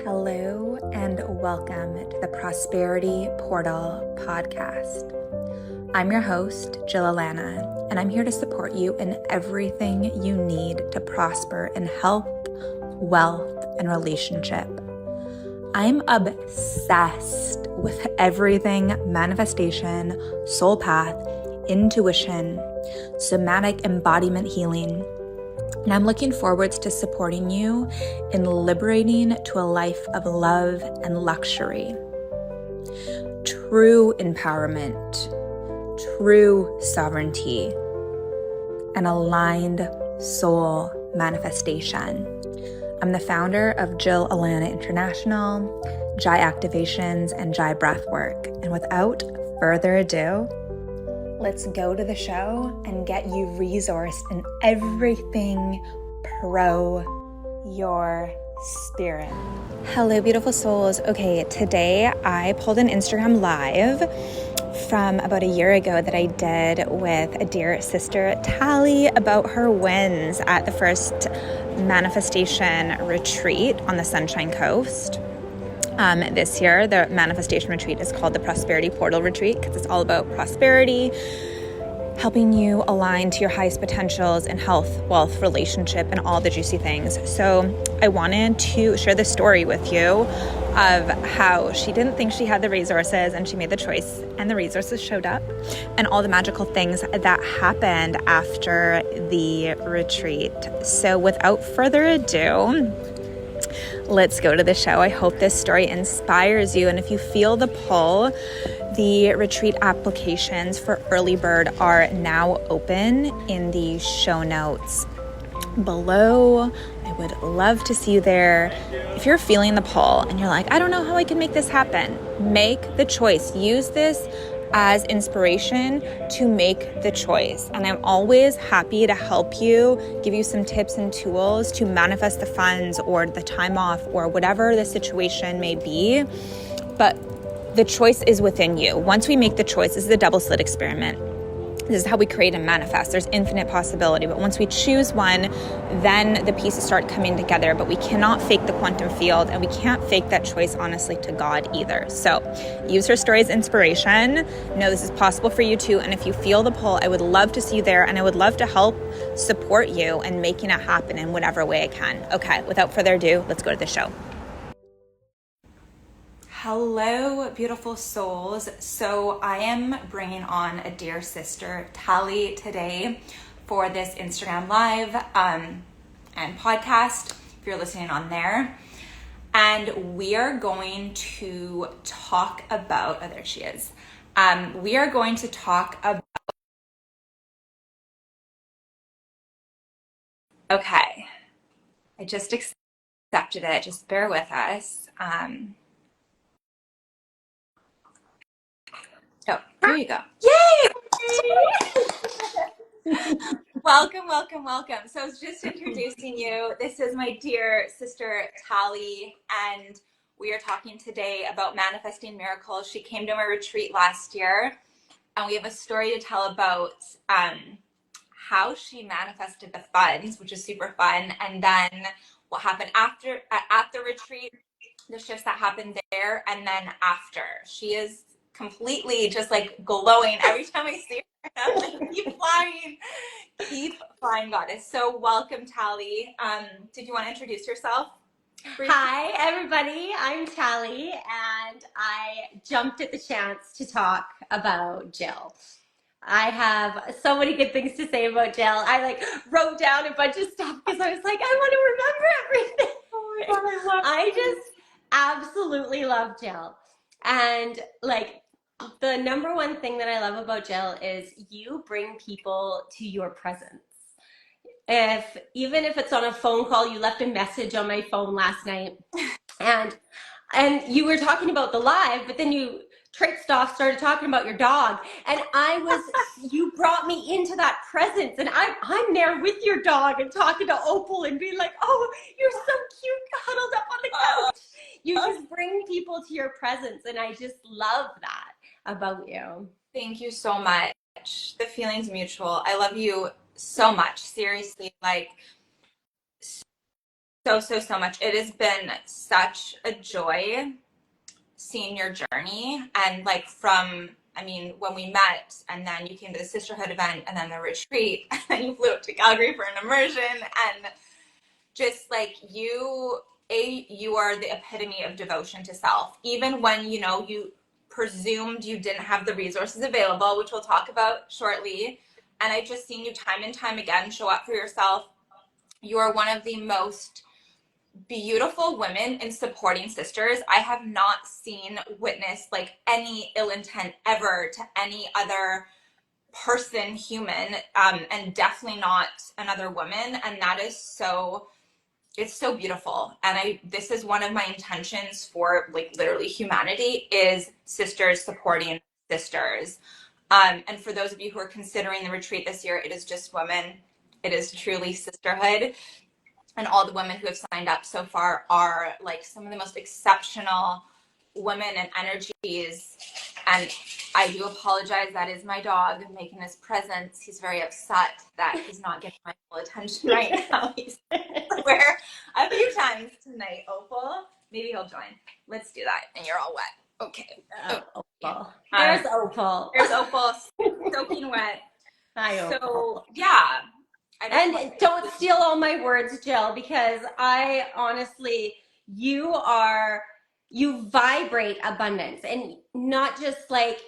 Hello and welcome to the Prosperity Portal podcast. I'm your host, Jill Alana, and I'm here to support you in everything you need to prosper in health, wealth, and relationship. I'm obsessed with everything manifestation, soul path, intuition, somatic embodiment healing. And I'm looking forward to supporting you in liberating to a life of love and luxury. True empowerment, true sovereignty, and aligned soul manifestation. I'm the founder of Jill Alana International, Jai Activations, and Jai Breathwork. And without further ado, let's go to the show and get you resourced in everything pro your spirit. Hello, beautiful souls. Okay, today I pulled an Instagram live from about a year ago that I did with a dear sister, Tally, about her wins at the first manifestation retreat on the Sunshine Coast. This year, the manifestation retreat is called the Prosperity Portal Retreat because it's all about prosperity, helping you align to your highest potentials in health, wealth, relationship, and all the juicy things. So I wanted to share this story with you of how she didn't think she had the resources and she made the choice and the resources showed up, and all the magical things that happened after the retreat. So without further ado, let's go to the show. I hope this story inspires you. And if you feel the pull, the retreat applications for Early Bird are now open in the show notes below. I would love to see you there. If you're feeling the pull and you're like, I don't know how I can make this happen, make the choice. Use this as inspiration to make the choice. And I'm always happy to help you, give you some tips and tools to manifest the funds or the time off or whatever the situation may be. But the choice is within you. Once we make the choice, this is the double slit experiment. This is how we create and manifest. There's infinite possibility. But once we choose one, then the pieces start coming together. But we cannot fake the quantum field, and we can't fake that choice, honestly, to God either. So use her story as inspiration. Know this is possible for you too. And if you feel the pull, I would love to see you there. And I would love to help support you in making it happen in whatever way I can. Okay, without further ado, let's go to the show. Hello, beautiful souls. So I am bringing on a dear sister, Tally, today for this Instagram live and podcast, if you're listening on there. And we are going to talk about, oh, there she is. We are going to talk about, okay, I just accepted it. Just bear with us. Oh, here you go. Yay! Welcome, welcome, welcome. So I was just introducing you. This is my dear sister, Tally, and we are talking today about manifesting miracles. She came to my retreat last year, and we have a story to tell about how she manifested the funds, which is super fun, and then what happened after at the retreat, the shifts that happened there, and then after. She is completely just like glowing every time I see her. I'm like, keep flying, goddess. So welcome, Tally. Did you want to introduce yourself? Hi, everybody. I'm Tally, and I jumped at the chance to talk about Jill. I have so many good things to say about Jill. I wrote down a bunch of stuff because I was like, I want to remember everything. Oh my God, I just absolutely love Jill. And the number one thing that I love about Jill is you bring people to your presence. Even if it's on a phone call, you left a message on my phone last night, and you were talking about the live, but then you traipsed off, started talking about your dog, and you brought me into that presence, and I'm there with your dog and talking to Opal and being like, oh, you're so cute, huddled up on the couch. You just bring people to your presence, and I just love that about you. Thank you so much. The feeling's mutual. I love you so much. Seriously, so much. It has been such a joy seeing your journey, and like from, I mean, when we met and then you came to the sisterhood event and then the retreat and then you flew up to Calgary for an immersion, and just like you are the epitome of devotion to self, even when you presumed you didn't have the resources available, which we'll talk about shortly. And I've just seen you time and time again show up for yourself. You are one of the most beautiful women in supporting sisters. I have not seen, witnessed like any ill intent ever to any other person, human, and definitely not another woman. And that is so, it's so beautiful. And this is one of my intentions for like literally humanity, is sisters supporting sisters. And for those of you who are considering the retreat this year, it is just women. It is truly sisterhood. And all the women who have signed up so far are like some of the most exceptional women and energies. And I do apologize. That is my dog making his presence. He's very upset that he's not getting my full attention right now. He's everywhere a few times tonight. Opal, maybe he'll join. Let's do that. And you're all wet. Okay. Opal. There's Opal. There's Opal, soaking wet. Hi, Opal. So yeah. And don't steal all my words, Jill, because I honestly, you vibrate abundance, and not just like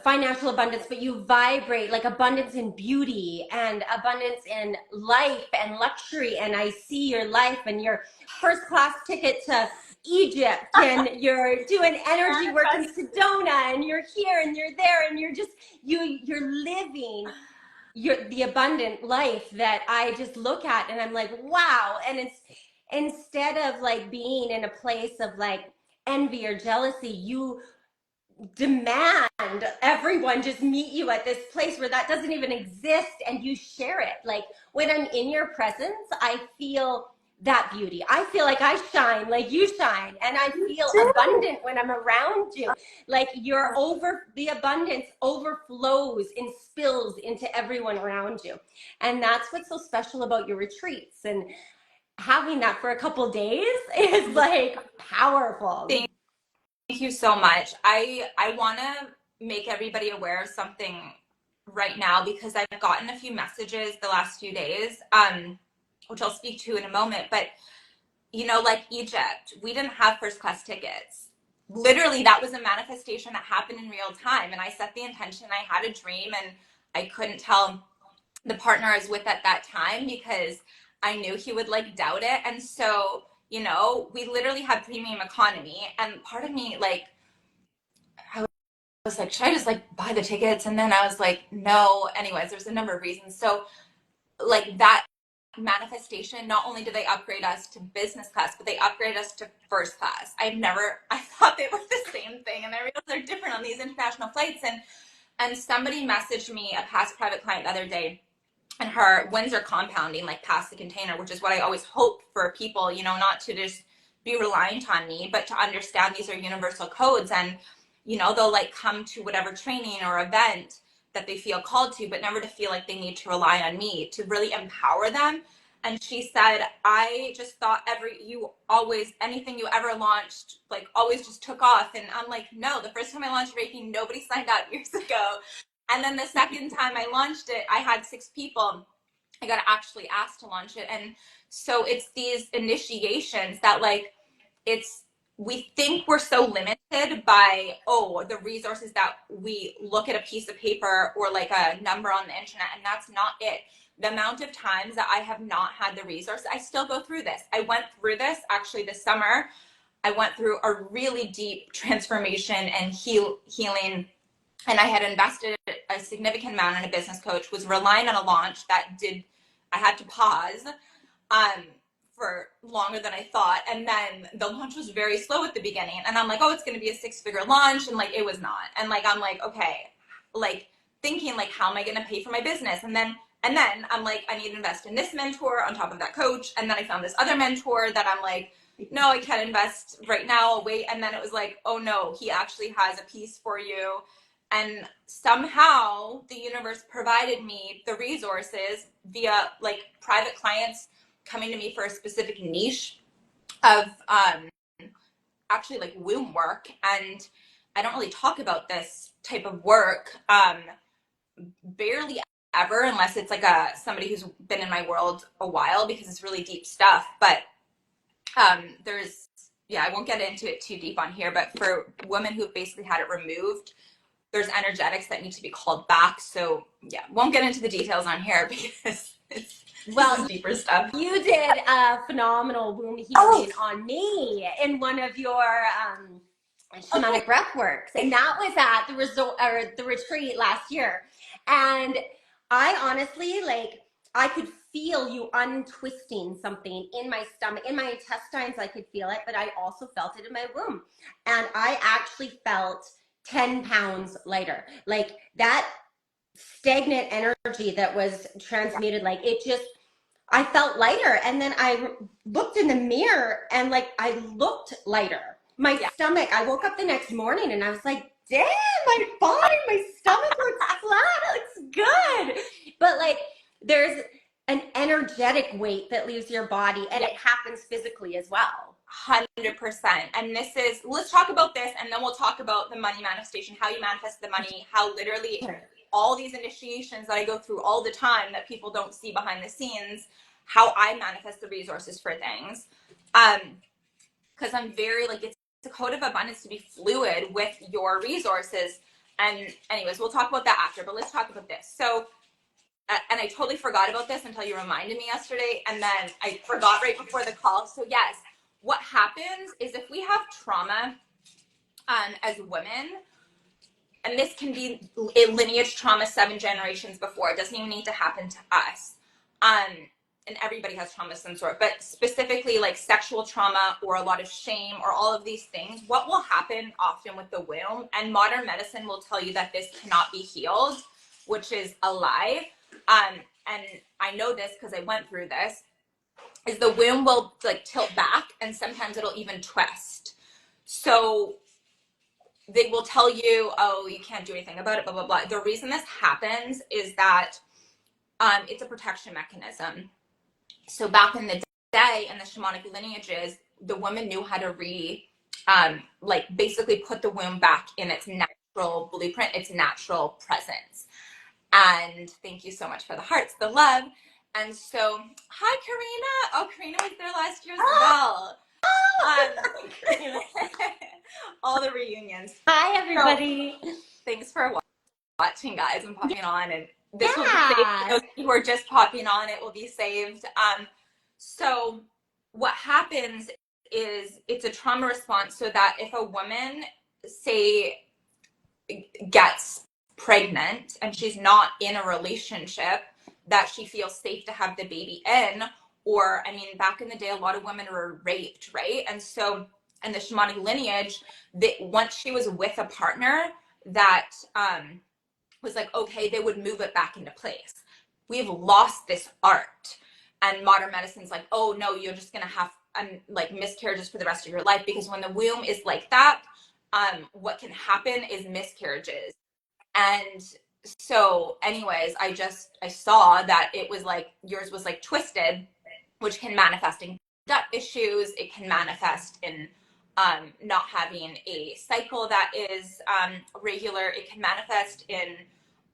financial abundance, but you vibrate like abundance in beauty and abundance in life and luxury. And I see your life and your first class ticket to Egypt, and you're doing energy work in Sedona, and you're here and you're there, and you're living the abundant life that I just look at and I'm like, wow. And it's, instead of like being in a place of like envy or jealousy, you demand everyone just meet you at this place where that doesn't even exist, and you share it. Like when I'm in your presence, I feel that beauty. I feel like I shine like you shine, and I feel abundant when I'm around you. Like the abundance overflows and spills into everyone around you. And that's what's so special about your retreats, and having that for a couple days is like powerful. Thank you so much. I want to make everybody aware of something right now, because I've gotten a few messages the last few days, which I'll speak to in a moment. But like Egypt, we didn't have first class tickets. Literally, that was a manifestation that happened in real time. And I set the intention. I had a dream, and I couldn't tell the partner I was with at that time because I knew he would like doubt it. And so, we literally had premium economy, and part of me, like, I was like, should I just like buy the tickets? And then I was like, no. Anyways, there's a number of reasons. So like that manifestation, not only did they upgrade us to business class, but they upgraded us to first class. I thought they were the same thing, and I realized they're different on these international flights. And somebody messaged me, a past private client, the other day, and her wins are compounding like past the container, which is what I always hope for people, not to just be reliant on me, but to understand these are universal codes. And they'll like come to whatever training or event that they feel called to, but never to feel like they need to rely on me to really empower them. And she said, I just thought anything you ever launched, like always just took off. And I'm like, no, the first time I launched Reiki, nobody signed up years ago. And then the second time I launched it, I had 6 people. I got actually asked to launch it. And so it's these initiations that like, we think we're so limited by, the resources that we look at a piece of paper or like a number on the internet, and that's not it. The amount of times that I have not had the resources, I still go through this. I went through this actually this summer. I went through a really deep transformation and healing, and I had invested a significant amount in a business coach, was relying on a launch I had to pause for longer than I thought. And then the launch was very slow at the beginning. And I'm like, it's going to be a 6-figure launch. And like, it was not. And like, I'm like, okay, like thinking like, how am I going to pay for my business? And then I'm like, I need to invest in this mentor on top of that coach. And then I found this other mentor that I'm like, no, I can't invest right now. I'll wait. And then it was like, oh no, he actually has a piece for you. And somehow the universe provided me the resources via like private clients coming to me for a specific niche of actually like womb work. And I don't really talk about this type of work barely ever, unless it's like somebody who's been in my world a while, because it's really deep stuff. But there's, I won't get into it too deep on here, but for women who've basically had it removed, there's energetics that need to be called back. So won't get into the details on here because this is deeper stuff. You did a phenomenal womb healing on me in one of your shamanic breath works, and that was at the resort or the retreat last year. And I honestly, like, I could feel you untwisting something in my stomach, in my intestines. I could feel it, but I also felt it in my womb, and I actually felt 10 pounds lighter. Like that stagnant energy that was transmuted, like it just, I felt lighter. And then I looked in the mirror and like I looked lighter. My stomach, I woke up the next morning and I was like, damn, my body, my stomach looks flat. It looks good. But like there's an energetic weight that leaves your body, and it happens physically as well. 100%. And let's talk about this, and then we'll talk about the money manifestation, how you manifest the money, how literally all these initiations that I go through all the time that people don't see behind the scenes, how I manifest the resources for things. Because I'm very like, it's a code of abundance to be fluid with your resources. And anyways, we'll talk about that after, but let's talk about this. So, and I totally forgot about this until you reminded me yesterday, and then I forgot right before the call. So yes, what happens is if we have trauma as women, and this can be a lineage trauma 7 generations before, it doesn't even need to happen to us. And everybody has trauma of some sort, but specifically like sexual trauma or a lot of shame or all of these things, what will happen often with the womb, and modern medicine will tell you that this cannot be healed, which is a lie. And I know this because I went through this, is the womb will like tilt back, and sometimes it'll even twist. So they will tell you, oh, you can't do anything about it, blah, blah, blah. The reason this happens is that it's a protection mechanism. So back in the day, in the shamanic lineages, the woman knew how to basically put the womb back in its natural blueprint, its natural presence. And thank you so much for the hearts, the love. And so, hi, Karina. Oh, Karina was there last year as well. All the reunions. Hi, everybody. So, thanks for watching, guys, and popping on. And this will be saved. Those who are just popping on, it will be saved. So what happens is it's a trauma response, so that if a woman, say, gets pregnant and she's not in a relationship that she feels safe to have the baby in, or, I mean, back in the day, a lot of women were raped, right? And so in the shamanic lineage, once she was with a partner that was like, okay, they would move it back into place. We've lost this art. And modern medicine's like, oh no, you're just gonna have like miscarriages for the rest of your life, because when the womb is like that, what can happen is miscarriages. And so anyways, I saw that it was like, yours was like twisted, which can manifest in gut issues. It can manifest in not having a cycle that is regular. It can manifest in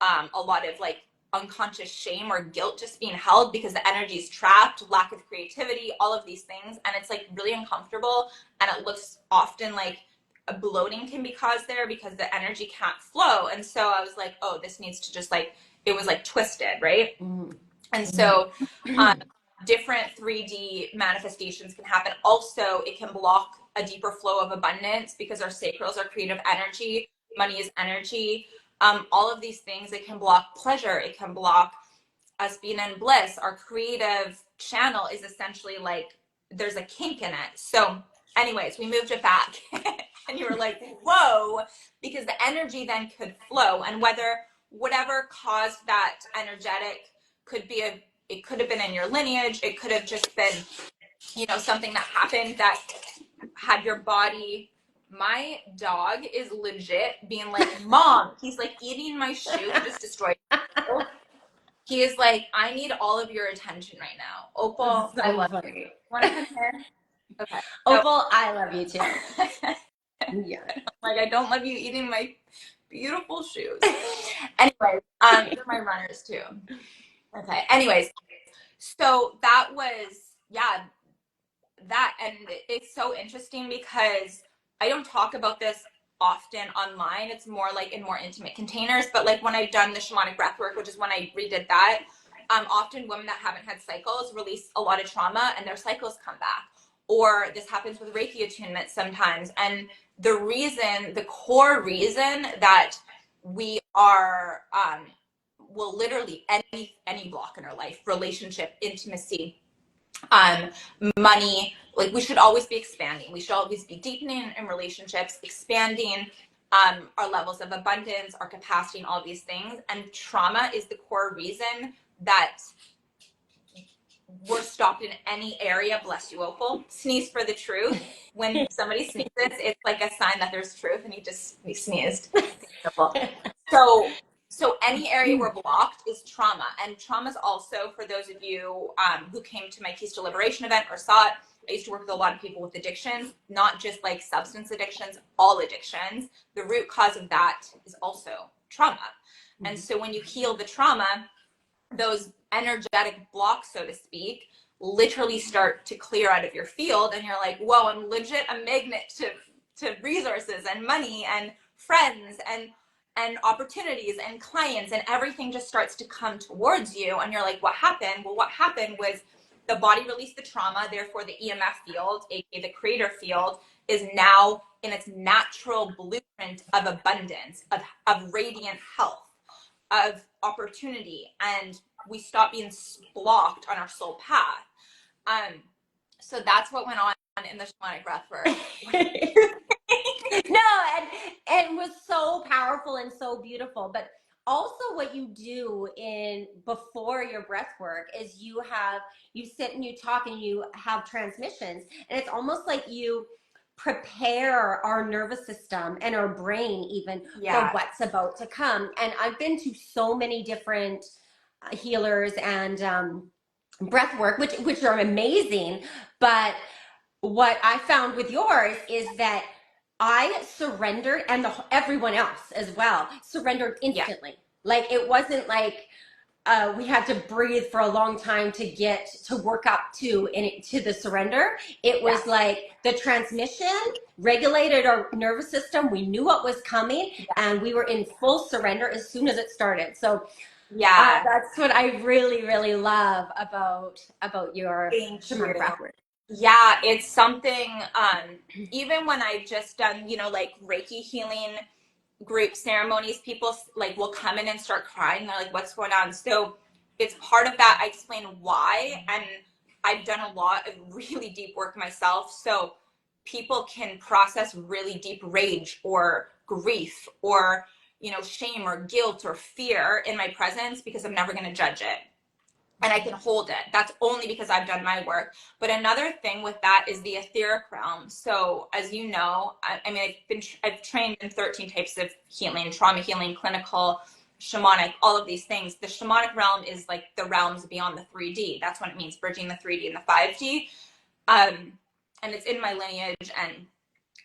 a lot of like unconscious shame or guilt just being held because the energy is trapped, lack of creativity, all of these things. And it's like really uncomfortable, and it looks often like a bloating can be caused there because the energy can't flow. And so I was like, oh, this needs to just like, it was like twisted, right? Mm-hmm. And so different 3D manifestations can happen. Also, it can block a deeper flow of abundance because our sacrals are creative energy. Money is energy. All of these things, it can block pleasure. It can block us being in bliss. Our creative channel is essentially like, there's a kink in it. So anyways, we moved it back. And you were like, whoa, because the energy then could flow. And whatever caused that energetic could be it could have been in your lineage. It could have just been, something that happened that had your body. My dog is legit being like, Mom, he's like eating my shoe, just destroyed it. He is like, I need all of your attention right now. Opal, So I love you. funny. Want to come here? Okay. So, Opal, I love you too. Yeah. like, I don't love you eating my beautiful shoes. Anyways, they're my runners too. Okay. Anyways, so that was, yeah, that. And it's so interesting because I don't talk about this often online. It's more like in more intimate containers. But like when I've done the shamanic breath work, which is when I redid that, often women that haven't had cycles release a lot of trauma and their cycles come back. Or this happens with Reiki attunement sometimes. And the core reason that we are, will literally any block in our life, relationship, intimacy, money, like we should always be expanding. We should always be deepening in relationships, expanding our levels of abundance, our capacity, and all these things. And trauma is the core reason that we're stopped in any area. Bless you, Opal. Sneeze for the truth. When somebody sneezes, it's like a sign that there's truth, and he sneezed. So any area we're blocked is trauma. And trauma is also, for those of you who came to my Keys to Liberation event or saw it, I used to work with a lot of people with addictions, not just like substance addictions, all addictions. The root cause of that is also trauma. Mm-hmm. And so when you heal the trauma, those energetic blocks, so to speak, literally start to clear out of your field. And you're like, whoa, I'm legit a magnet to resources and money and friends and opportunities and clients, and everything just starts to come towards you. And you're like, what happened? Well, what happened was the body released the trauma, therefore the EMF field, aka the creator field, is now in its natural blueprint of abundance, of radiant health, of opportunity, and we stop being blocked on our soul path. So that's what went on in the shamanic breath work. No, and was so powerful and so beautiful. But also what you do in before your breath work is you sit and you talk and you have transmissions, and it's almost like you prepare our nervous system and our brain even for what's about to come. And I've been to so many different healers and breath work, which are amazing. But what I found with yours is that I surrendered, and everyone else as well surrendered instantly. Like it wasn't like we had to breathe for a long time to get to work up to the surrender. It was like the transmission regulated our nervous system. We knew what was coming, and we were in full surrender as soon as it started. So that's what I really, really love about your shamanic breathwork. Yeah, it's something, even when I've just done, like Reiki healing group ceremonies, people like will come in and start crying. They're like, what's going on? So it's part of that. I explain why. And I've done a lot of really deep work myself. So people can process really deep rage or grief or, shame or guilt or fear in my presence, because I'm never going to judge it. And I can hold it. That's only because I've done my work. But another thing with that is the etheric realm. So as you know, I've trained in 13 types of healing, trauma healing, clinical, shamanic, all of these things. The shamanic realm is like the realms beyond the 3D. That's what it means, bridging the 3D and the 5D. And it's in my lineage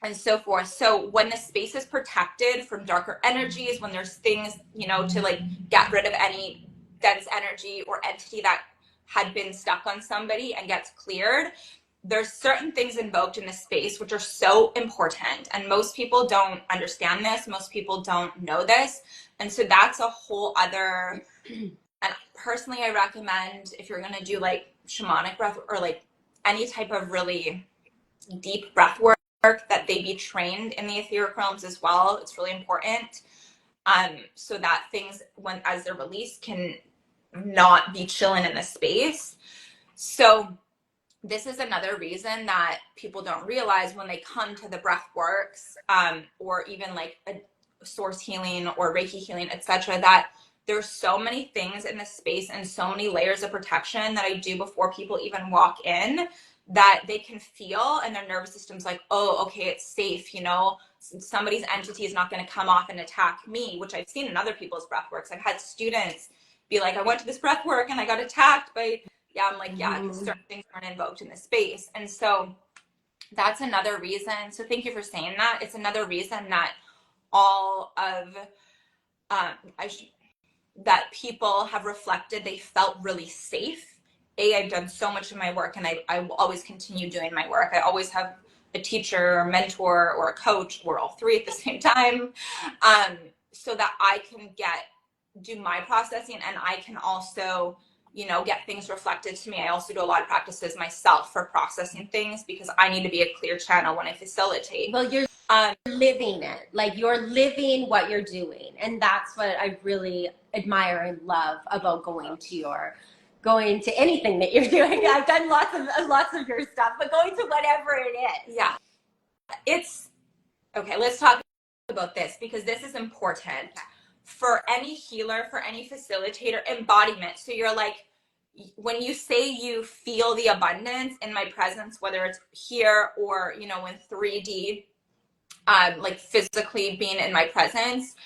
and so forth. So when the space is protected from darker energies, when there's things, to like get rid of any dense energy or entity that had been stuck on somebody and gets cleared, there's certain things invoked in the space which are so important, and most people don't understand this, most people don't know this, and so that's a whole other. And personally, I recommend, if you're going to do like shamanic breath or like any type of really deep breath work, that they be trained in the etheric realms as well. It's really important, so that things, as they're released, can not be chilling in the space. So this is another reason that people don't realize when they come to the breath works, or even like a source healing or Reiki healing, etc., that there's so many things in the space and so many layers of protection that I do before people even walk in, that they can feel, and their nervous system's like, oh, okay, it's safe, somebody's entity is not going to come off and attack me, which I've seen in other people's breath works. I've had students be like, I went to this breath work and I got attacked by, yeah, I'm like, yeah, certain things aren't invoked in this space. And so that's another reason. So thank you for saying that. It's another reason that all of, that people have reflected, they felt really safe. I've done so much of my work, and I will always continue doing my work. I always have a teacher or mentor or a coach, or all three at the same time, so that I can do my processing, and I can also, get things reflected to me. I also do a lot of practices myself for processing things, because I need to be a clear channel when I facilitate. Well, you're living it. Like, you're living what you're doing. And that's what I really admire and love about going to anything that you're doing. I've done lots of your stuff, but going to whatever it is. Yeah. It's okay. Let's talk about this, because this is important for any healer, for any facilitator. Embodiment. So you're like, when you say you feel the abundance in my presence, whether it's here or, in 3D, like physically being in my presence,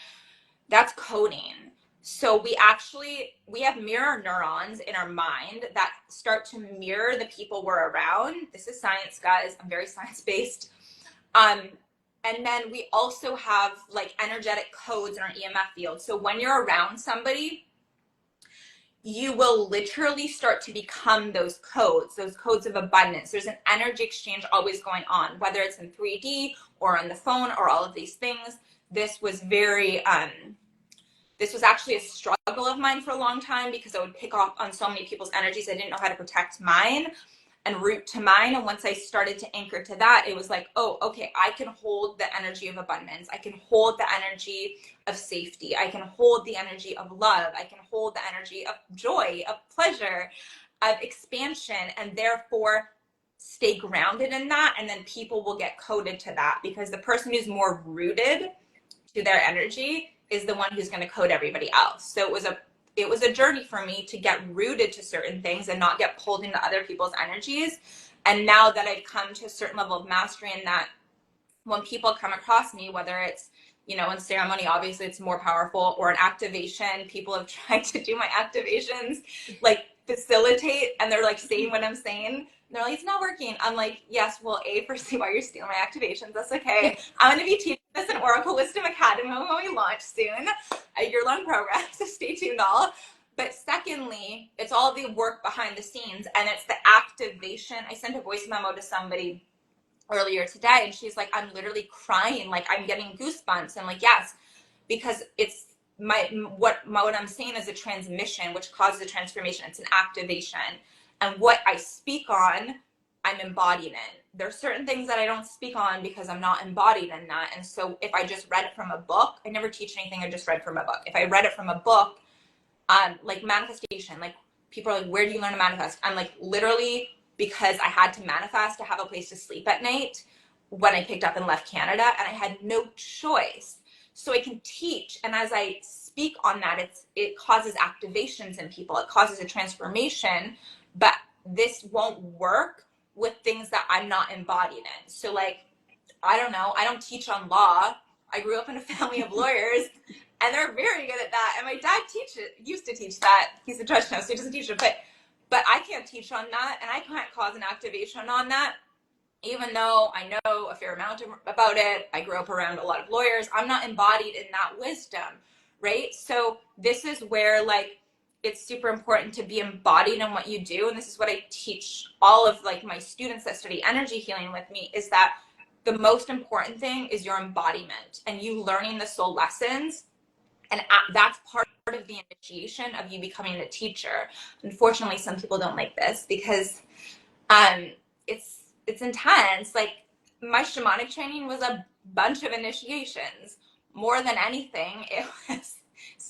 that's coding. So we have mirror neurons in our mind that start to mirror the people we're around. This is science, guys. I'm very science-based. And then we also have like energetic codes in our EMF field. So when you're around somebody, you will literally start to become those codes of abundance. There's an energy exchange always going on, whether it's in 3D or on the phone or all of these things. This was this was actually a struggle of mine for a long time, because I would pick up on so many people's energies. I didn't know how to protect mine and root to mine. And once I started to anchor to that, it was like, oh, okay, I can hold the energy of abundance. I can hold the energy of safety. I can hold the energy of love. I can hold the energy of joy, of pleasure, of expansion, and therefore stay grounded in that. And then people will get coded to that, because the person who's more rooted to their energy is the one who's going to code everybody else. So it was a journey for me to get rooted to certain things and not get pulled into other people's energies. And now that I've come to a certain level of mastery in that, when people come across me, whether it's, in ceremony, obviously it's more powerful, or an activation, people have tried to do my activations, like facilitate, and they're like saying what I'm saying. They're like, it's not working. I'm like, yes, well, firstly, why you're stealing my activations, that's okay. I'm going to be teaching this in Oracle Wisdom Academy when we launch soon, a year-long program, so stay tuned all. But secondly, it's all the work behind the scenes, and it's the activation. I sent a voice memo to somebody earlier today, and she's like, I'm literally crying, like I'm getting goosebumps. I'm like, yes, because it's what I'm saying is a transmission, which causes a transformation. It's an activation. And what I speak on, I'm embodied in. There's certain things that I don't speak on because I'm not embodied in that. And so if I just read it from a book, I never teach anything I just read from a book. If I read it from a book, like manifestation, like people are like, where do you learn to manifest? I'm like, literally, because I had to manifest to have a place to sleep at night when I picked up and left Canada, and I had no choice. So I can teach, and as I speak on that, it causes activations in people. It causes a transformation, but this won't work with things that I'm not embodied in. So like, I don't know, I don't teach on law. I grew up in a family of lawyers, and they're very good at that. And my dad used to teach that. He's a judge now, so he doesn't teach it, but I can't teach on that, and I can't cause an activation on that. Even though I know a fair amount about it, I grew up around a lot of lawyers, I'm not embodied in that wisdom, right? So this is where like, it's super important to be embodied in what you do. And this is what I teach all of like my students that study energy healing with me, is that the most important thing is your embodiment and you learning the soul lessons. And that's part of the initiation of you becoming a teacher. Unfortunately, some people don't like this because it's intense. Like my shamanic training was a bunch of initiations. More than anything, it was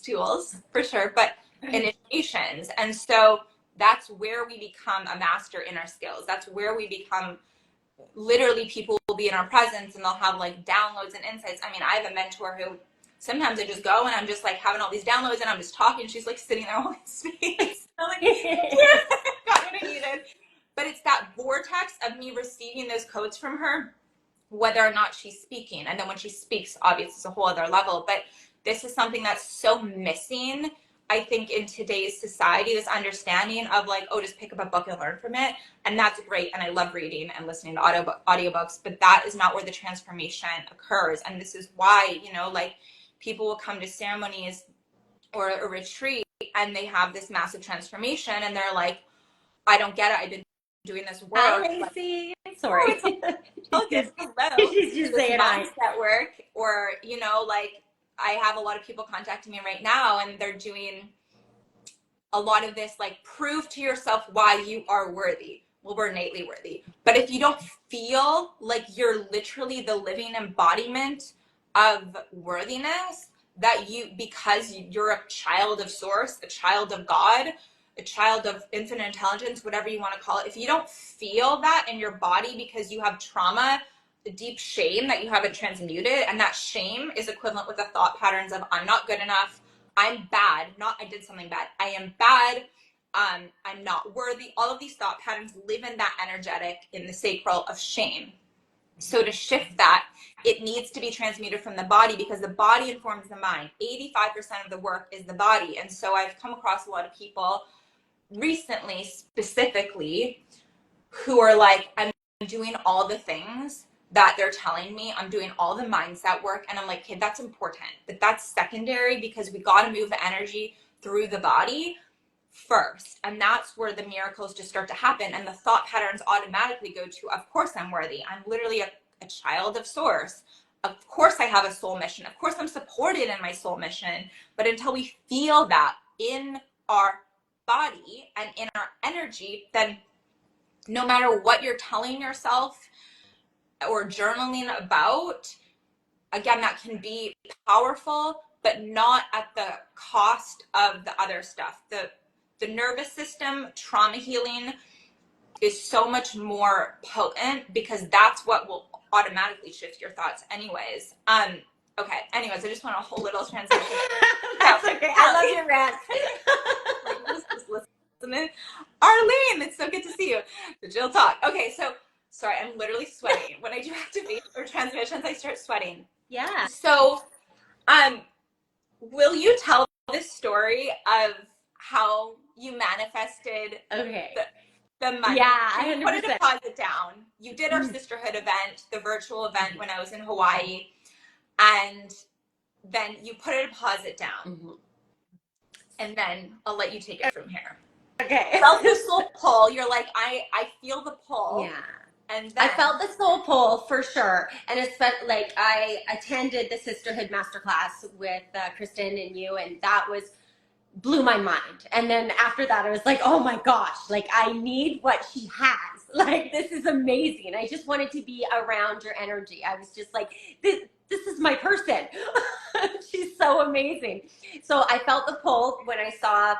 tools for sure, but initiations. And so that's where we become a master in our skills. That's where we become, literally people will be in our presence and they'll have like downloads and insights. I mean, I have a mentor who sometimes I just go and I'm just like having all these downloads and I'm just talking. She's like sitting there holding space. I'm like, yeah, got what I needed. But it's that vortex of me receiving those codes from her, whether or not she's speaking. And then when she speaks, obviously it's a whole other level. But this is something that's so missing I think in today's society, this understanding of like, oh, just pick up a book and learn from it. And that's great. And I love reading and listening to audiobooks, but that is not where the transformation occurs. And this is why, you know, like people will come to ceremonies or a retreat and they have this massive transformation and they're like, I don't get it. I've been doing this work. Hi, Lacey. Sorry. She's just saying mindset work, or, you know, like I have a lot of people contacting me right now and they're doing a lot of this, like, prove to yourself why you are worthy. Well, we're innately worthy. But if you don't feel like you're literally the living embodiment of worthiness, that you, because you're a child of source, a child of God, a child of infinite intelligence, whatever you want to call it, if you don't feel that in your body because you have trauma, the deep shame that you haven't transmuted, and that shame is equivalent with the thought patterns of I'm not good enough, I'm bad, not I did something bad, I am bad, I'm not worthy. All of these thought patterns live in that energetic, in the sacral of shame. So to shift that, it needs to be transmuted from the body, because the body informs the mind. 85% of the work is the body. And so I've come across a lot of people recently, specifically, who are like, I'm doing all the things that they're telling me, I'm doing all the mindset work, and I'm like, okay, that's important, but that's secondary, because we got to move the energy through the body first. And that's where the miracles just start to happen, and the thought patterns automatically go to, of course I'm worthy, I'm literally a child of source, of course I have a soul mission, of course I'm supported in my soul mission. But until we feel that in our body and in our energy, then no matter what you're telling yourself or journaling about, again, that can be powerful, but not at the cost of the other stuff. The nervous system, trauma healing is so much more potent, because that's what will automatically shift your thoughts anyways. Okay, anyways, I just want a whole little transition. That's okay. I love your rant. Like, just listening. Arlene, it's so good to see you. The Jill talk. Okay, so sorry, I'm literally sweating. When I do activate or transmissions, I start sweating. Yeah. So, will you tell this story of how you manifested Okay. the money? Yeah, So you 100%. put a deposit down. You did our sisterhood event, the virtual event, when I was in Hawaii, and then you put a deposit down. And then I'll let you take it from here. Okay. Felt the soul pull. You're like, I feel the pull. Yeah. And then I felt the soul pull for sure. And it's like I attended the sisterhood masterclass with Kristen and you, and that blew my mind. And then after that, I was like, oh my gosh, like I need what she has. Like, this is amazing. I just wanted to be around your energy. I was just like, this is my person. She's so amazing. So I felt the pull when I saw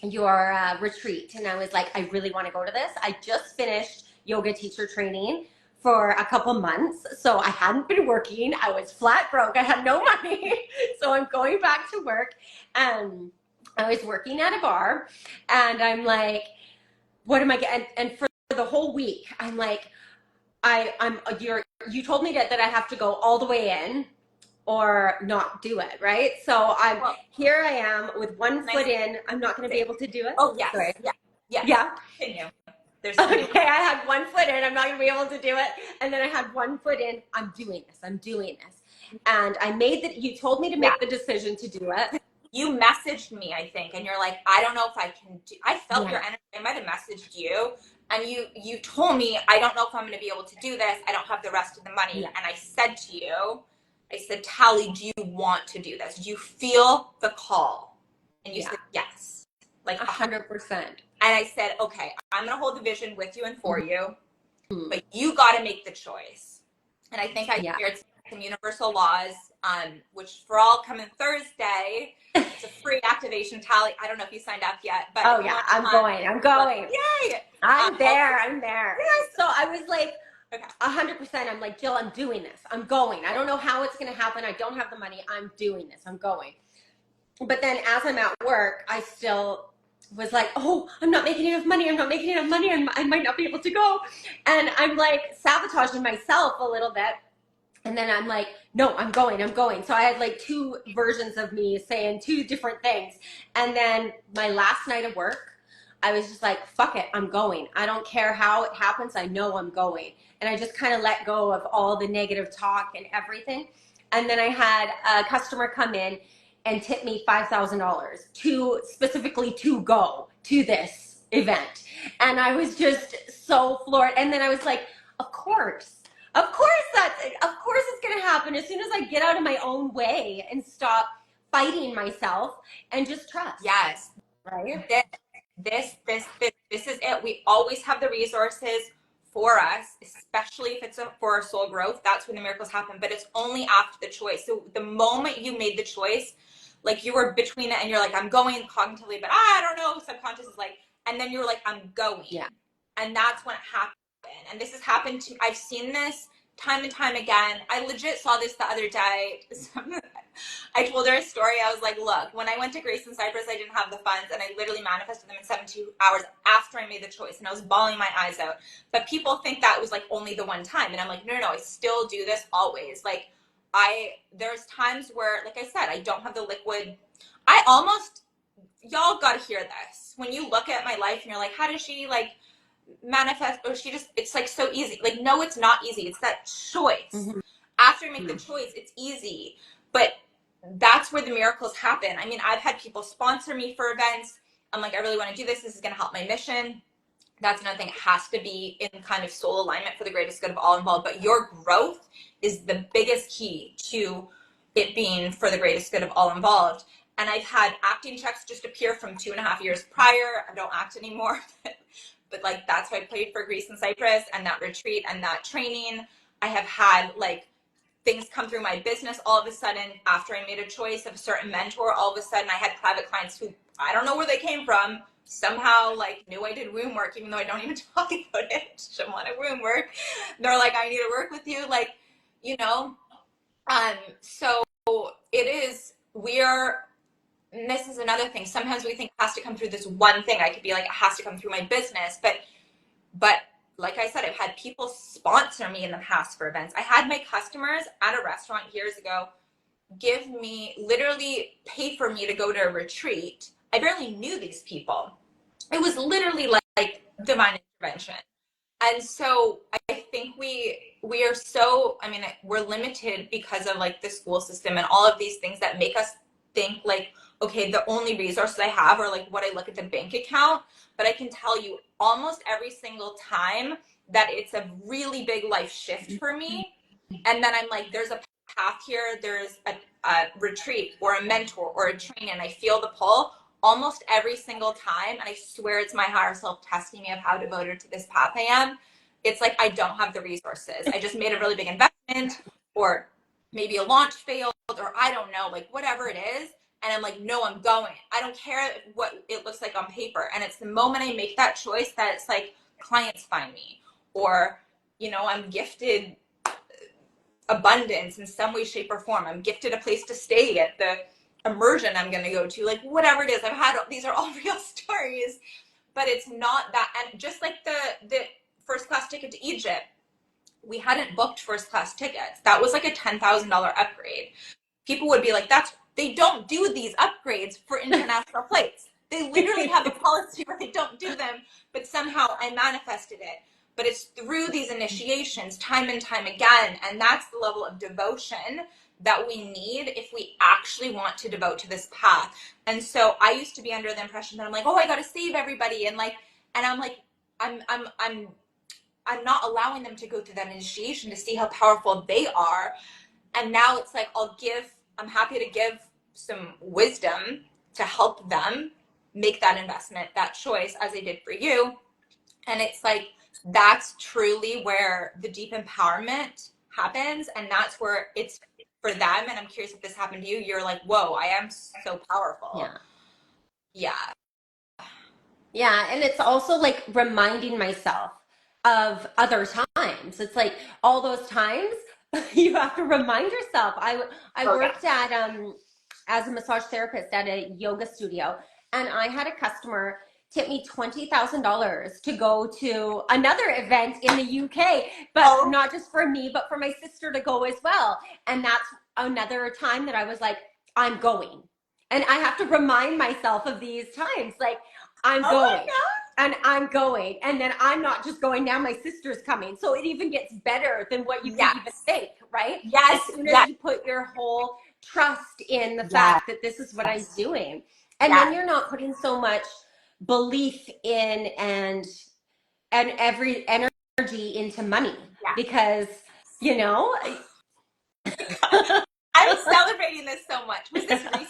your retreat, and I was like, I really want to go to this. I just finished yoga teacher training for a couple months, so I hadn't been working. I was flat broke. I had no money. So I'm going back to work, and I was working at a bar, and I'm like, what am I getting? And for the whole week, I'm like, you told me that I have to go all the way in or not do it, right? So here I am with one foot in. I'm not going to be able to do it. Oh, yes. Sorry. Yeah. Continue. Okay, I had one foot in. I'm not going to be able to do it. And then I had one foot in. I'm doing this. And I you told me to make the decision to do it. You messaged me, I think, and you're like, I don't know if I can do. I felt your energy. I might have messaged you, and you told me, I don't know if I'm going to be able to do this. I don't have the rest of the money. Yeah. And I said to you, I said, Tally, do you want to do this? Do you feel the call? And you said yes, like 100%. And I said, okay, I'm going to hold the vision with you and for you, but you got to make the choice. And I think I shared some universal laws, which for all coming Thursday, it's a free activation. Tally, I don't know if you signed up yet, but I'm going. Yay! I'm there. Yes. So I was like, 100%. I'm like, Jill, I'm doing this. I'm going. I don't know how it's going to happen. I don't have the money. I'm doing this. I'm going. But then as I'm at work, I still was like, oh, I'm not making enough money. I might not be able to go. And I'm like sabotaging myself a little bit. And then I'm like, no, I'm going, I'm going. So I had like two versions of me saying two different things. And then my last night of work, I was just like, fuck it, I'm going. I don't care how it happens. I know I'm going. And I just kind of let go of all the negative talk and everything. And then I had a customer come in and tip me $5,000 to specifically to go to this event. And I was just so floored. And then I was like, of course. Of course it's going to happen as soon as I get out of my own way and stop fighting myself and just trust. Yes. Right? This is it. We always have the resources for us, especially if it's for our soul growth. That's when the miracles happen, but it's only after the choice. So the moment you made the choice, like you were between it and you're like, I'm going cognitively, but I don't know, subconscious is like, and then you're like, I'm going. Yeah. And that's when it happened. And this has happened to, I've seen this time and time again. I legit saw this the other day. I told her a story. I was like, look, when I went to Grace in Cyprus, I didn't have the funds, and I literally manifested them in 72 hours after I made the choice, and I was bawling my eyes out. But people think that was like only the one time, and I'm like, no, I still do this always. Like, there's times where, like I said, I don't have the liquid. Y'all gotta hear this. When you look at my life and you're like, how does she like manifest? Or it's like so easy. Like, no, it's not easy. It's that choice. Mm-hmm. After you make the choice, it's easy. But that's where the miracles happen. I mean, I've had people sponsor me for events. I'm like, I really want to do this. This is going to help my mission. That's another thing. It has to be in kind of soul alignment for the greatest good of all involved. But your growth is the biggest key to it being for the greatest good of all involved. And I've had acting checks just appear from 2.5 years prior. I don't act anymore. But like, that's why I played for Greece and Cyprus and that retreat and that training. I have had like things come through my business all of a sudden after I made a choice of a certain mentor. All of a sudden I had private clients who, I don't know where they came from, somehow like knew I did womb work, even though I don't even talk about it. She wanted womb work. They're like, I need to work with you. Like, you know, so it is, and this is another thing. Sometimes we think it has to come through this one thing. I could be like, it has to come through my business, but like I said, I've had people sponsor me in the past for events. I had my customers at a restaurant years ago literally pay for me to go to a retreat. I barely knew these people. It was literally like divine intervention. And so I think we are so, I mean, we're limited because of like the school system and all of these things that make us think like, okay, the only resources I have are like what I look at the bank account. But I can tell you almost every single time that it's a really big life shift for me. And then I'm like, there's a path here, there's a retreat or a mentor or a training, and I feel the pull almost every single time. And I swear it's my higher self testing me of how devoted to this path I am. It's like, I don't have the resources. I just made a really big investment, or maybe a launch failed, or I don't know, like whatever it is. And I'm like, no, I'm going. I don't care what it looks like on paper. And it's the moment I make that choice that it's like clients find me, or, you know, I'm gifted abundance in some way, shape, or form. I'm gifted a place to stay at the immersion I'm going to go to, like whatever it is. These are all real stories, but it's not that. And just like the first class ticket to Egypt, we hadn't booked first class tickets. That was like a $10,000 upgrade. People would be like, they don't do these upgrades for international flights. They literally have a policy where they don't do them, but somehow I manifested it. But it's through these initiations time and time again. And that's the level of devotion that we need if we actually want to devote to this path. And so I used to be under the impression that I'm like, oh, I got to save everybody. And I'm like, I'm not allowing them to go through that initiation to see how powerful they are. And now it's like, I'm happy to give some wisdom to help them make that investment, that choice, as I did for you. And it's like, that's truly where the deep empowerment happens. And that's where it's for them. And I'm curious if this happened to you. You're like, whoa, I am so powerful. Yeah. Yeah. And it's also like reminding myself of other times. It's like all those times you have to remind yourself. I worked at as a massage therapist at a yoga studio, and I had a customer tipped me $20,000 to go to another event in the UK, but Oh. not just for me, but for my sister to go as well. And that's another time that I was like, I'm going. And I have to remind myself of these times, like, I'm Oh my going. God. And I'm going. And then I'm not just going, now my sister's coming. So it even gets better than what you can even think, right? Yes. As soon as you put your whole trust in the fact that this is what I'm doing. And then you're not putting so much belief in and every energy into money, because, you know, I'm celebrating this so much. Was this recent?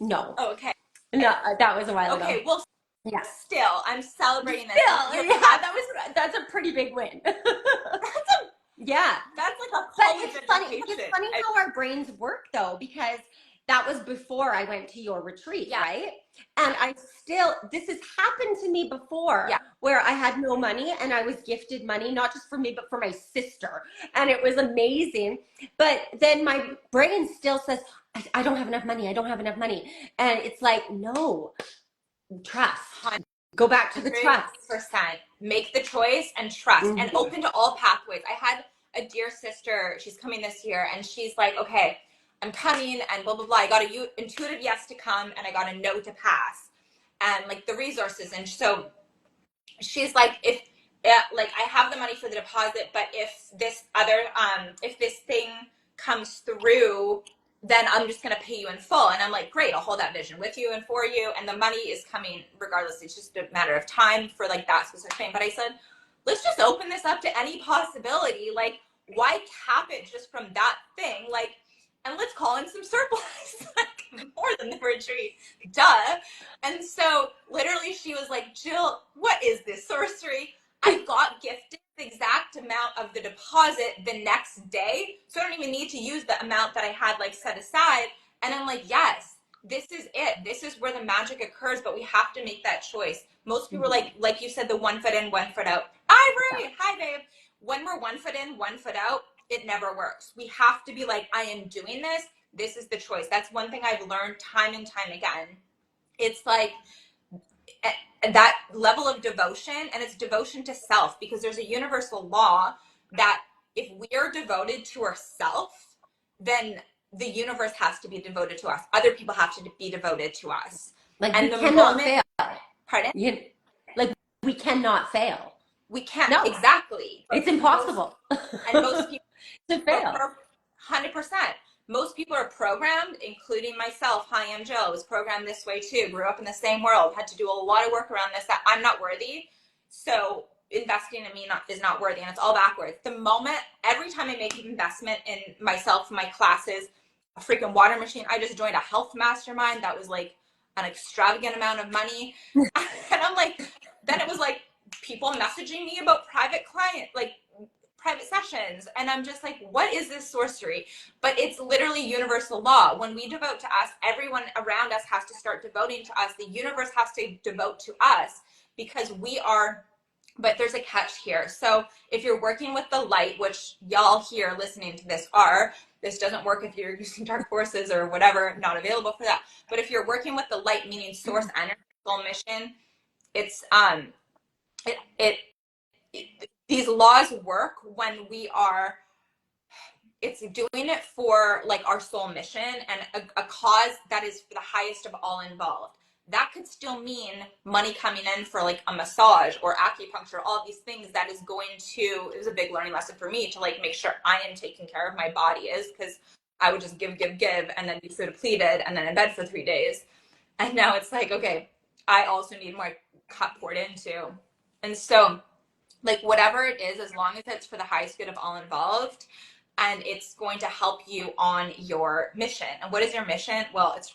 no. Oh, okay. No, that was a while ago. Okay, well, Yeah. still, I'm celebrating this. Still, yeah, that's a pretty big win. Yeah. That's like a But college it's funny. education. It's funny how our brains work, though, because that was before I went to your retreat, right? And this has happened to me before, where I had no money and I was gifted money, not just for me, but for my sister. And it was amazing. But then my brain still says, I don't have enough money. I don't have enough money. And it's like, no, trust. Go back to the trust. 100%. Make the choice and trust, and open to all pathways. I had a dear sister, she's coming this year, and she's like, okay, I'm coming and blah, blah, blah. I got a intuitive yes to come and I got a no to pass, and like the resources. And so she's like, like I have the money for the deposit, but if this thing comes through, then I'm just going to pay you in full. And I'm like, great, I'll hold that vision with you and for you. And the money is coming regardless. It's just a matter of time for like that specific thing. But I said, let's just open this up to any possibility. Like, why cap it just from that thing? Like, and let's call in some surplus, like more than the retreat, duh. And so literally she was like, Jill, what is this sorcery? I got gifted the exact amount of the deposit the next day. So I don't even need to use the amount that I had like set aside. And I'm like, yes, this is it. This is where the magic occurs, but we have to make that choice. Most people are like you said, the 1 foot in, 1 foot out. Ivory, hi babe. When we're 1 foot in, 1 foot out, it never works. We have to be like, I am doing this. This is the choice. That's one thing I've learned time and time again. It's like that level of devotion, and it's devotion to self, because there's a universal law that if we are devoted to ourselves, then the universe has to be devoted to us. Other people have to be devoted to us. Like, and we cannot fail. Pardon? Like, we cannot fail. We can't. No. Exactly. It's impossible. And most people to fail. 100%. Most people are programmed, including myself. Hi, I'm Jill. I was programmed this way too. Grew up in the same world. Had to do a lot of work around this. That I'm not worthy. So investing in me is not worthy, and it's all backwards. The moment, every time I make an investment in myself, my classes, a freaking water machine. I just joined a health mastermind that was like an extravagant amount of money, and I'm like, then it was like people messaging me about private sessions, and I'm just like, what is this sorcery? But it's literally universal law. When we devote to us, everyone around us has to start devoting to us. The universe has to devote to us, because we are. But there's a catch here. So if you're working with the light, which y'all here listening to this are, this doesn't work if you're using dark forces or whatever, not available for that. But if you're working with the light, meaning source energy, soul mission, it's these laws work when we are, it's doing it for like our soul mission and a cause that is for the highest of all involved. That could still mean money coming in for like a massage or acupuncture, all these things that is going to, it was a big learning lesson for me to like make sure I am taking care of my body, is because I would just give and then be so depleted and then in bed for 3 days. And now it's like, okay, I also need more cup poured into. And so like whatever it is, as long as it's for the highest good of all involved, and it's going to help you on your mission. And what is your mission? Well, it's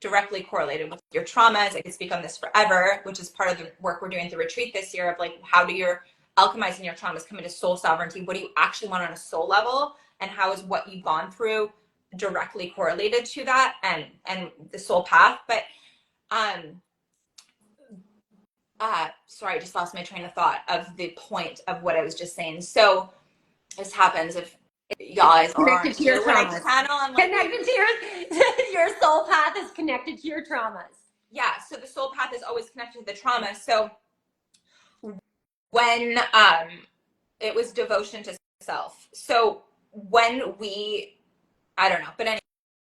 directly correlated with your traumas. I could speak on this forever, which is part of the work we're doing at the retreat this year of like, how do your alchemizing your traumas come into soul sovereignty? What do you actually want on a soul level? And how is what you've gone through directly correlated to that and the soul path? But sorry, I just lost my train of thought of the point of what I was just saying. So this happens if you guys are connected to your traumas. I'm like, connected to your soul path is connected to your traumas. yeah, so the soul path is always connected to the trauma. So when it was devotion to self. So when we, I don't know, but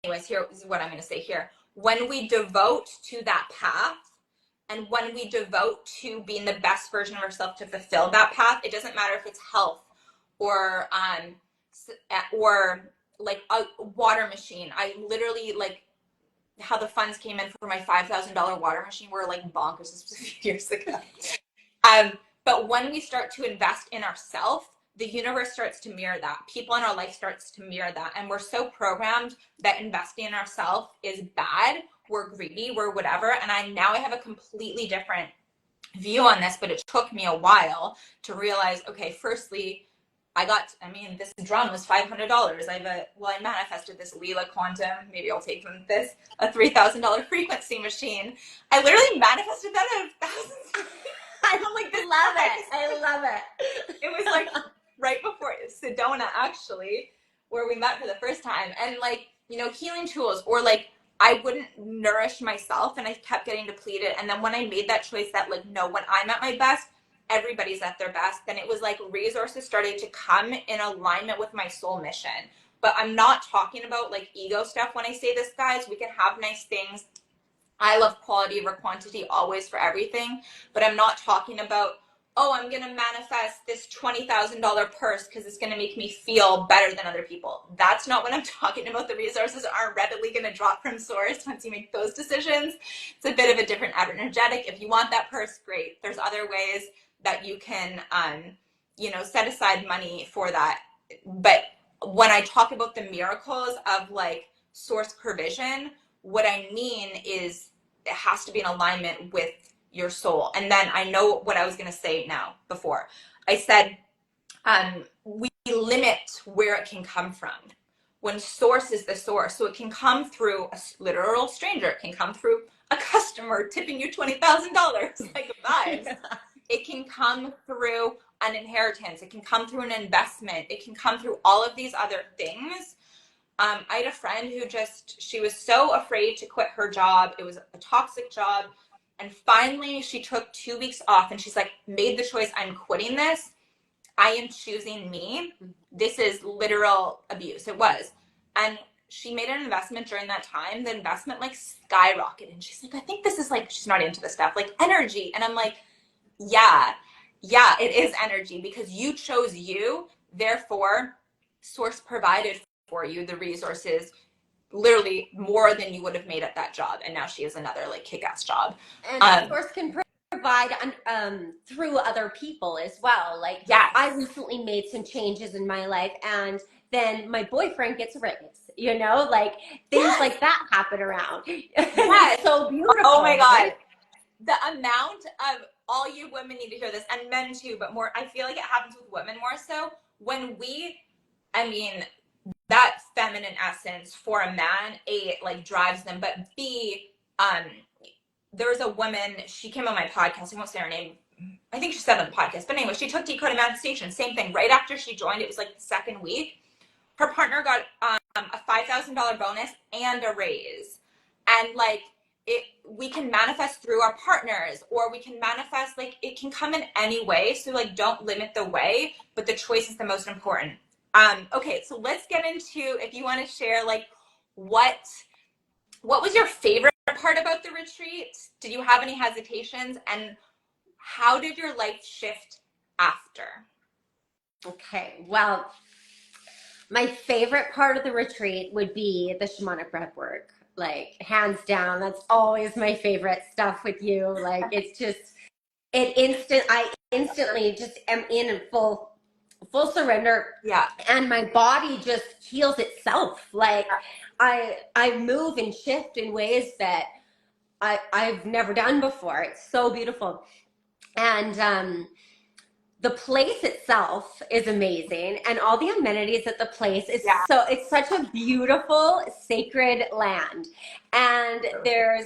anyways, here is what I'm going to say here. When we devote to that path, and when we devote to being the best version of ourselves to fulfill that path, it doesn't matter if it's health or like a water machine. I literally, like, how the funds came in for my $5,000 water machine were like bonkers. This was a few years ago. But when we start to invest in ourselves, the universe starts to mirror that. People in our life starts to mirror that. And we're so programmed that investing in ourselves is bad. We're greedy, we're whatever. And I have a completely different view on this, but it took me a while to realize, okay, firstly, this drum was $500. I manifested this Lila Quantum, maybe I'll take from this, a $3,000 frequency machine. I literally manifested that out of thousands. I love it. It was like right before Sedona, actually, where we met for the first time. And like, healing tools, or like, I wouldn't nourish myself and I kept getting depleted. And then when I made that choice that, like, no, when I'm at my best, everybody's at their best, then it was like resources started to come in alignment with my soul mission. But I'm not talking about like ego stuff when I say this, guys. We can have nice things. I love quality over quantity always for everything, but I'm not talking about, oh, I'm going to manifest this $20,000 purse because it's going to make me feel better than other people. That's not what I'm talking about. The resources aren't readily going to drop from source once you make those decisions. It's a bit of a different energetic. If you want that purse, great. There's other ways that you can, set aside money for that. But when I talk about the miracles of like source provision, what I mean is it has to be in alignment with your soul. And then I know what I was going to say now before. I said we limit where it can come from when source is the source. So it can come through a literal stranger. It can come through a customer tipping you $20,000, like vibes. It can come through an inheritance. It can come through an investment. It can come through all of these other things. I had a friend who she was so afraid to quit her job. It was a toxic job. And finally she took 2 weeks off and she's like, made the choice. I'm quitting this. I am choosing me. This is literal abuse. It was. And she made an investment during that time. The investment like skyrocketed. And she's like, I think this is like, she's not into this stuff, like energy. And I'm like, yeah, it is energy because you chose you. Therefore, source provided for you the resources, literally more than you would have made at that job. And now she has another like kick-ass job. And source can provide through other people as well. Like, yes. I recently made some changes in my life, and then my boyfriend gets a raise, like things yes. like that happen around. Yes. So beautiful. Oh my God. Right? The amount of, all you women need to hear this, and men too, but more, I feel like it happens with women more so. When that feminine essence for a man, A, it like drives them, but B, there's a woman, she came on my podcast, I won't say her name, I think she said on the podcast, but anyway, she took Decoding Manifestation, same thing. Right after she joined, it was like the second week, her partner got a $5,000 bonus and a raise. And like, we can manifest through our partners, or we can manifest, like, it can come in any way. So like, don't limit the way, but the choice is the most important. Okay, so let's get into, if you want to share, like, what was your favorite part about the retreat? Did you have any hesitations? And how did your life shift after? Okay, well, my favorite part of the retreat would be the shamanic breath work. Like, hands down, that's always my favorite stuff with you. Like, it's just, I instantly just am in full surrender. Yeah. And my body just heals itself. Like, I move and shift in ways that I've never done before. It's so beautiful. And the place itself is amazing, and all the amenities at the place is so, it's such a beautiful sacred land. And there's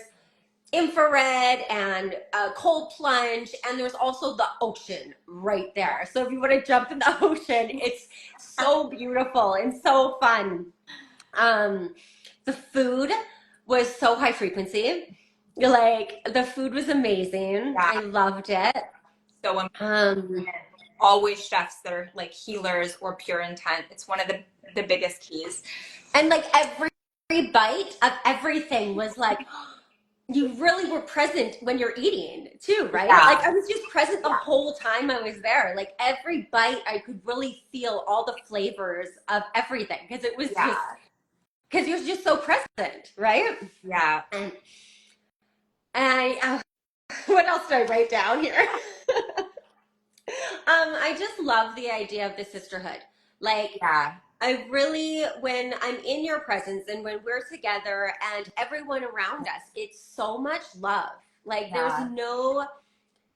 infrared and a cold plunge, and there's also the ocean right there. So if you want to jump in the ocean, it's so beautiful and so fun. The food was so high frequency. Like the food was amazing. Yeah. I loved it. So important. Um, Always chefs that are like healers or pure intent. It's one of the biggest keys. and like every bite of everything was like, you really were present when you're eating too, right? Yeah. Like I was just present the whole time I was there. Like every bite, I could really feel all the flavors of everything because it was just because he was just so present, right? Yeah. And I, what else did I write down here? I just love the idea of the sisterhood. Like, Yeah. I really, when I'm in your presence and when we're together and everyone around us, it's so much love. Like, there's no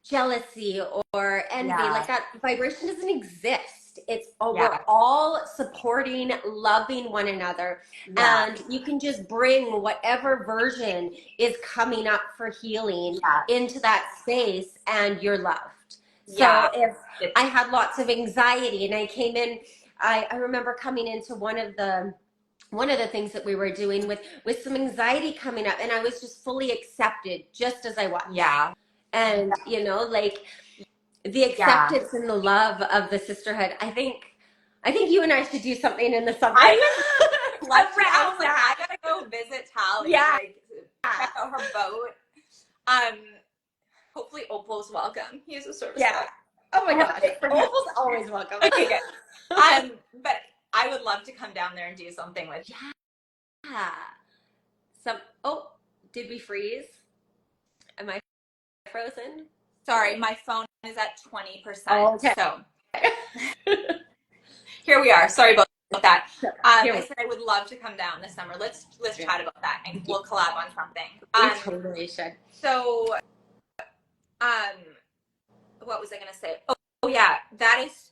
jealousy or envy. Yeah. Like, that vibration doesn't exist. It's, Yeah. we're all supporting, loving one another. Yeah. And you can just bring whatever version is coming up for healing into that space and you're loved. So if I had lots of anxiety and I came in, I remember coming into one of the things that we were doing with some anxiety coming up, and I was just fully accepted just as I was. Yeah. And you know, like the acceptance and the love of the sisterhood. I think you and I should do something in the summer. I was like, that. I gotta go visit Tally. Yeah. Like, check out her boat. Hopefully Opal's welcome. He is a service dog. Oh my gosh. Opal's always welcome. Okay, good. But I would love to come down there and do something with you. Yeah. Did we freeze? Am I frozen? Sorry, my phone is at 20%. Oh, okay. So here we are. Sorry about that. I we- said I would love to come down this summer. Let's chat about that and we'll collab on something. We totally should. So what was I gonna say? Oh yeah,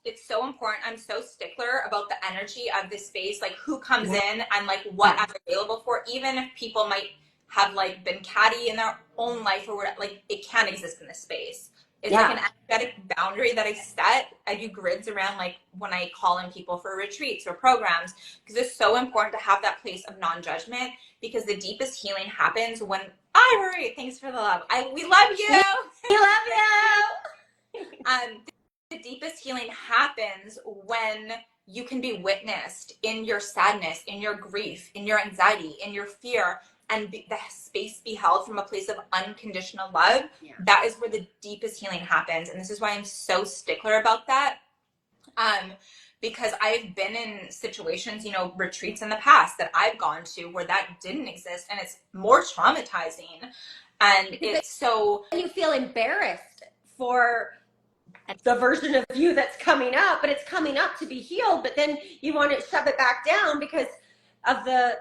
it's so important. I'm so stickler about the energy of this space, like who comes in and like what I'm available for, even if people might have like been catty in their own life or whatever, like it can't exist in this space. It's like an energetic boundary that I set. I do grids around like when I call in people for retreats or programs, because it's so important to have that place of non-judgment, because the deepest healing happens when Ivory, thanks for the love. We love you. We love you. The deepest healing happens when you can be witnessed in your sadness, in your grief, in your anxiety, in your fear, and the space be held from a place of unconditional love. That is where the deepest healing happens. And this is why I'm so stickler about that. Because I've been in situations, you know, retreats in the past that I've gone to where that didn't exist, and it's more traumatizing. And it's so... You feel embarrassed for the version of you that's coming up, but it's coming up to be healed, but then you want to shove it back down because of the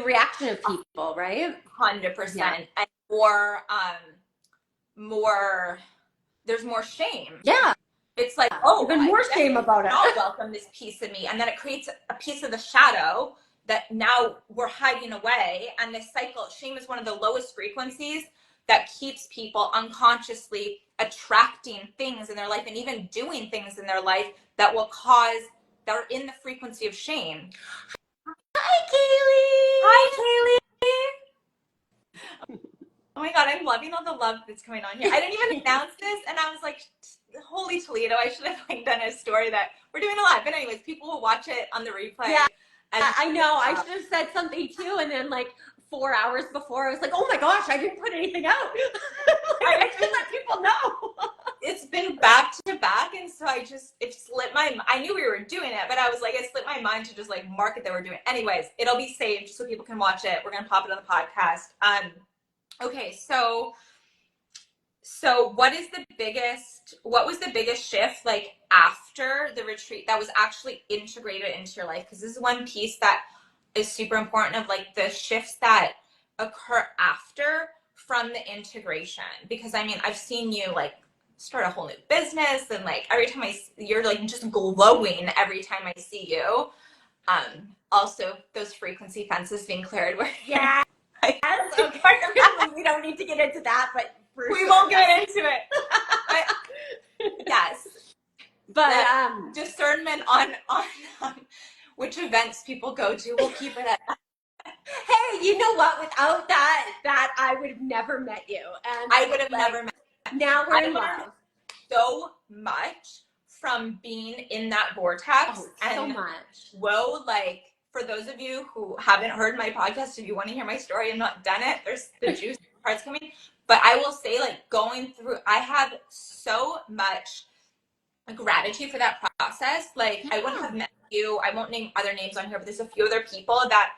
reaction of people, right? 100%. And there's more shame. Yeah. It's like, even more shame about it. I'll welcome this piece of me. And then it creates a piece of the shadow that now we're hiding away. And this cycle, shame is one of the lowest frequencies that keeps people unconsciously attracting things in their life and even doing things in their life that are in the frequency of shame. Hi, Kaylee. Oh my God, I'm loving all the love that's coming on here. I didn't even announce this, and I was like, holy Toledo, I should have like done a story that we're doing a live. But anyways, people will watch it on the replay. Yeah, I know. I should have said something too, and then like 4 hours before, I was like, oh my gosh, I didn't put anything out. I should let people know. It's been back to back, and so it slipped I knew we were doing it, but I was like, it slipped my mind to just like mark it that we're doing it. Anyways, it'll be saved so people can watch it. We're gonna pop it on the podcast. Okay, so what was the biggest shift like after the retreat that was actually integrated into your life? Because this is one piece that is super important, of like the shifts that occur after from the integration. Because I mean, I've seen you like start a whole new business, and like every time you're like just glowing every time I see you. Also those frequency fences being cleared where okay. We don't need to get into that, but we won't get into it. Yes, but discernment on which events people go to, we'll keep it at Hey, you know what? Without that I would have never met you. And I would have like, never met. now we're I in learned love. so much from being in that vortex. Oh, so And much. whoa, like for those of you who haven't heard my podcast, if you want to hear my story and not done it, there's the juicy parts coming. But I will say, like, going through, I have so much gratitude for that process. Like, I wouldn't have met you. I won't name other names on here, but there's a few other people that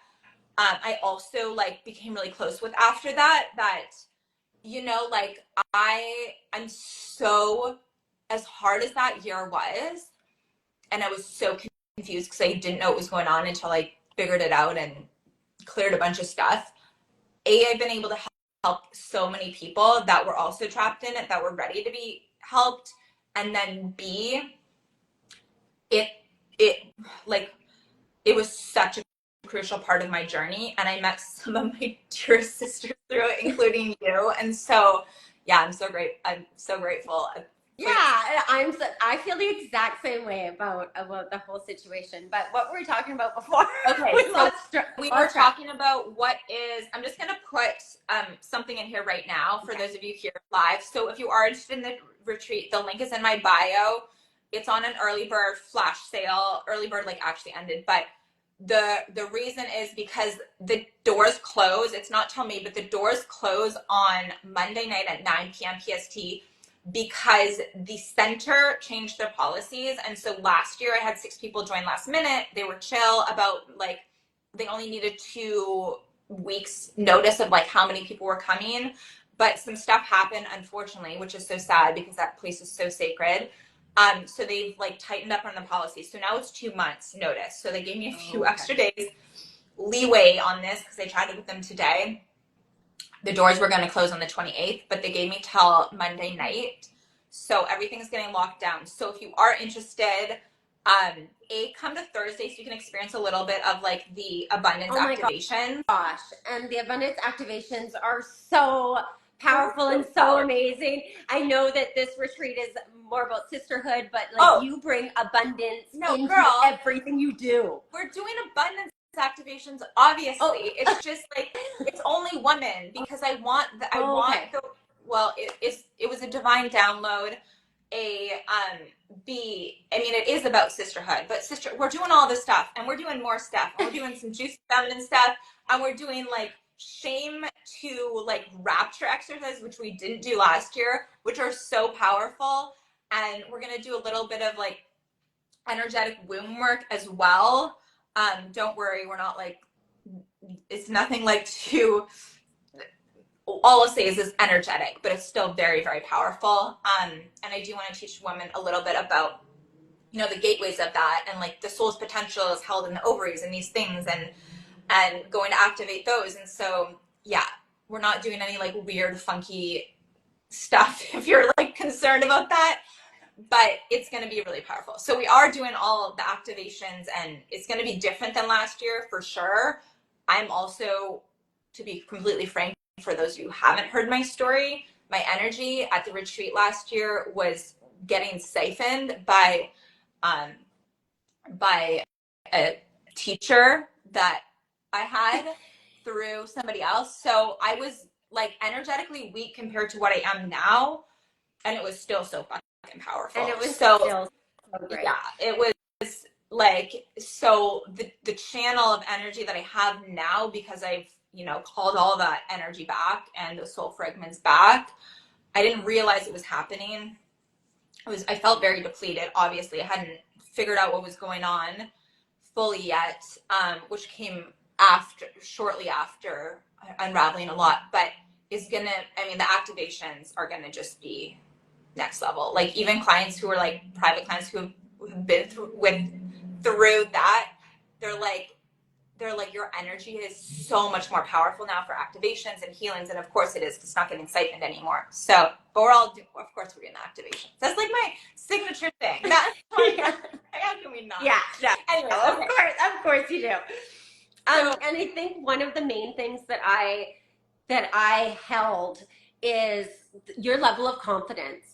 I also like became really close with after that. That, you know, like I'm so, as hard as that year was, and I was so confused because I didn't know what was going on until I figured it out and cleared a bunch of stuff. I've been able to help so many people that were also trapped in it, that were ready to be helped. And then B, it like it was such a crucial part of my journey, and I met some of my dearest sisters through it, including you. And so yeah, I'm so grateful. Yeah, I feel the exact same way about the whole situation. But what were we talking about before? Okay, we so lost we our were track. talking about what is, I'm just going to put something in here right now for those of you here live. So if you are interested in the retreat, the link is in my bio. It's on an early bird flash sale. Early bird like actually ended, but the reason is because the doors close. It's not till me, but the doors close on Monday night at 9 p.m. PST because the center changed their policies. And so last year I had 6 people join last minute. They were chill about, like, they only needed 2 weeks notice of like how many people were coming. But some stuff happened, unfortunately, which is so sad because that place is so sacred. So they've like tightened up on the policy. So now it's 2 months notice. So they gave me a few extra days leeway on this because I tried it with them today. The doors were going to close on the 28th, but they gave me till Monday night. So everything's getting locked down. So if you are interested, come to Thursday so you can experience a little bit of like the abundance activation. Gosh, and the abundance activations are so powerful and so amazing. I know that this retreat is more about sisterhood, but like you bring abundance into everything you do. We're doing abundance activations, obviously. It's just like, it's only women because I want it was a divine download. It is about sisterhood, but we're doing all this stuff, and we're doing more stuff, and we're doing some juicy feminine stuff, and we're doing like shame to like rapture exercises, which we didn't do last year, which are so powerful. And we're gonna do a little bit of like energetic womb work as well. Don't worry, we're not like, it's nothing like too, all I'll say is it's energetic, but it's still very, very powerful. And I do want to teach women a little bit about, you know, the gateways of that, and like the soul's potential is held in the ovaries and these things, and going to activate those. And so, yeah, we're not doing any like weird, funky stuff if you're like concerned about that, but it's going to be really powerful. So we are doing all the activations, and it's going to be different than last year for sure. I'm also, to be completely frank, for those of you who haven't heard my story, my energy at the retreat last year was getting siphoned by a teacher that I had through somebody else. So I was like energetically weak compared to what I am now, and it was still so fucking powerful. And it was still so great. Yeah, it was like, so the channel of energy that I have now, because I've, you know, called all that energy back and the soul fragments back, I didn't realize it was happening. I felt very depleted. Obviously, I hadn't figured out what was going on fully yet, which came shortly after unraveling a lot. But the activations are gonna just be next level. Like even clients who are like private clients who have been through that, they're like, your energy is so much more powerful now for activations and healings. And of course it is, it's not getting siphoned anymore. So, but of course we're doing activations. That's like my signature thing. That's how can we not? Yeah. Anyway, of course you do. And I think one of the main things that I held is your level of confidence.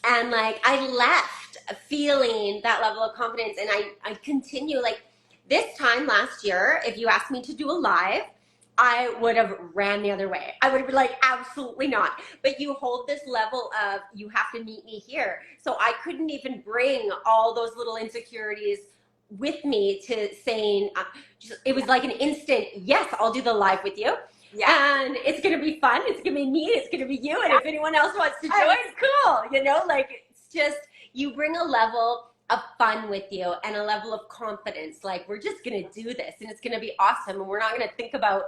And like I left feeling that level of confidence, and I continue like this time last year, if you asked me to do a live, I would have ran the other way. I would have been like, absolutely not. But you hold this level of, you have to meet me here. So I couldn't even bring all those little insecurities with me to saying, it was like an instant, yes, I'll do the live with you. Yeah. And it's going to be fun. It's going to be me. It's going to be you. And if anyone else wants to join, cool. You know, like it's just, you bring a level of fun with you and a level of confidence. Like, we're just going to do this and it's going to be awesome. And we're not going to think about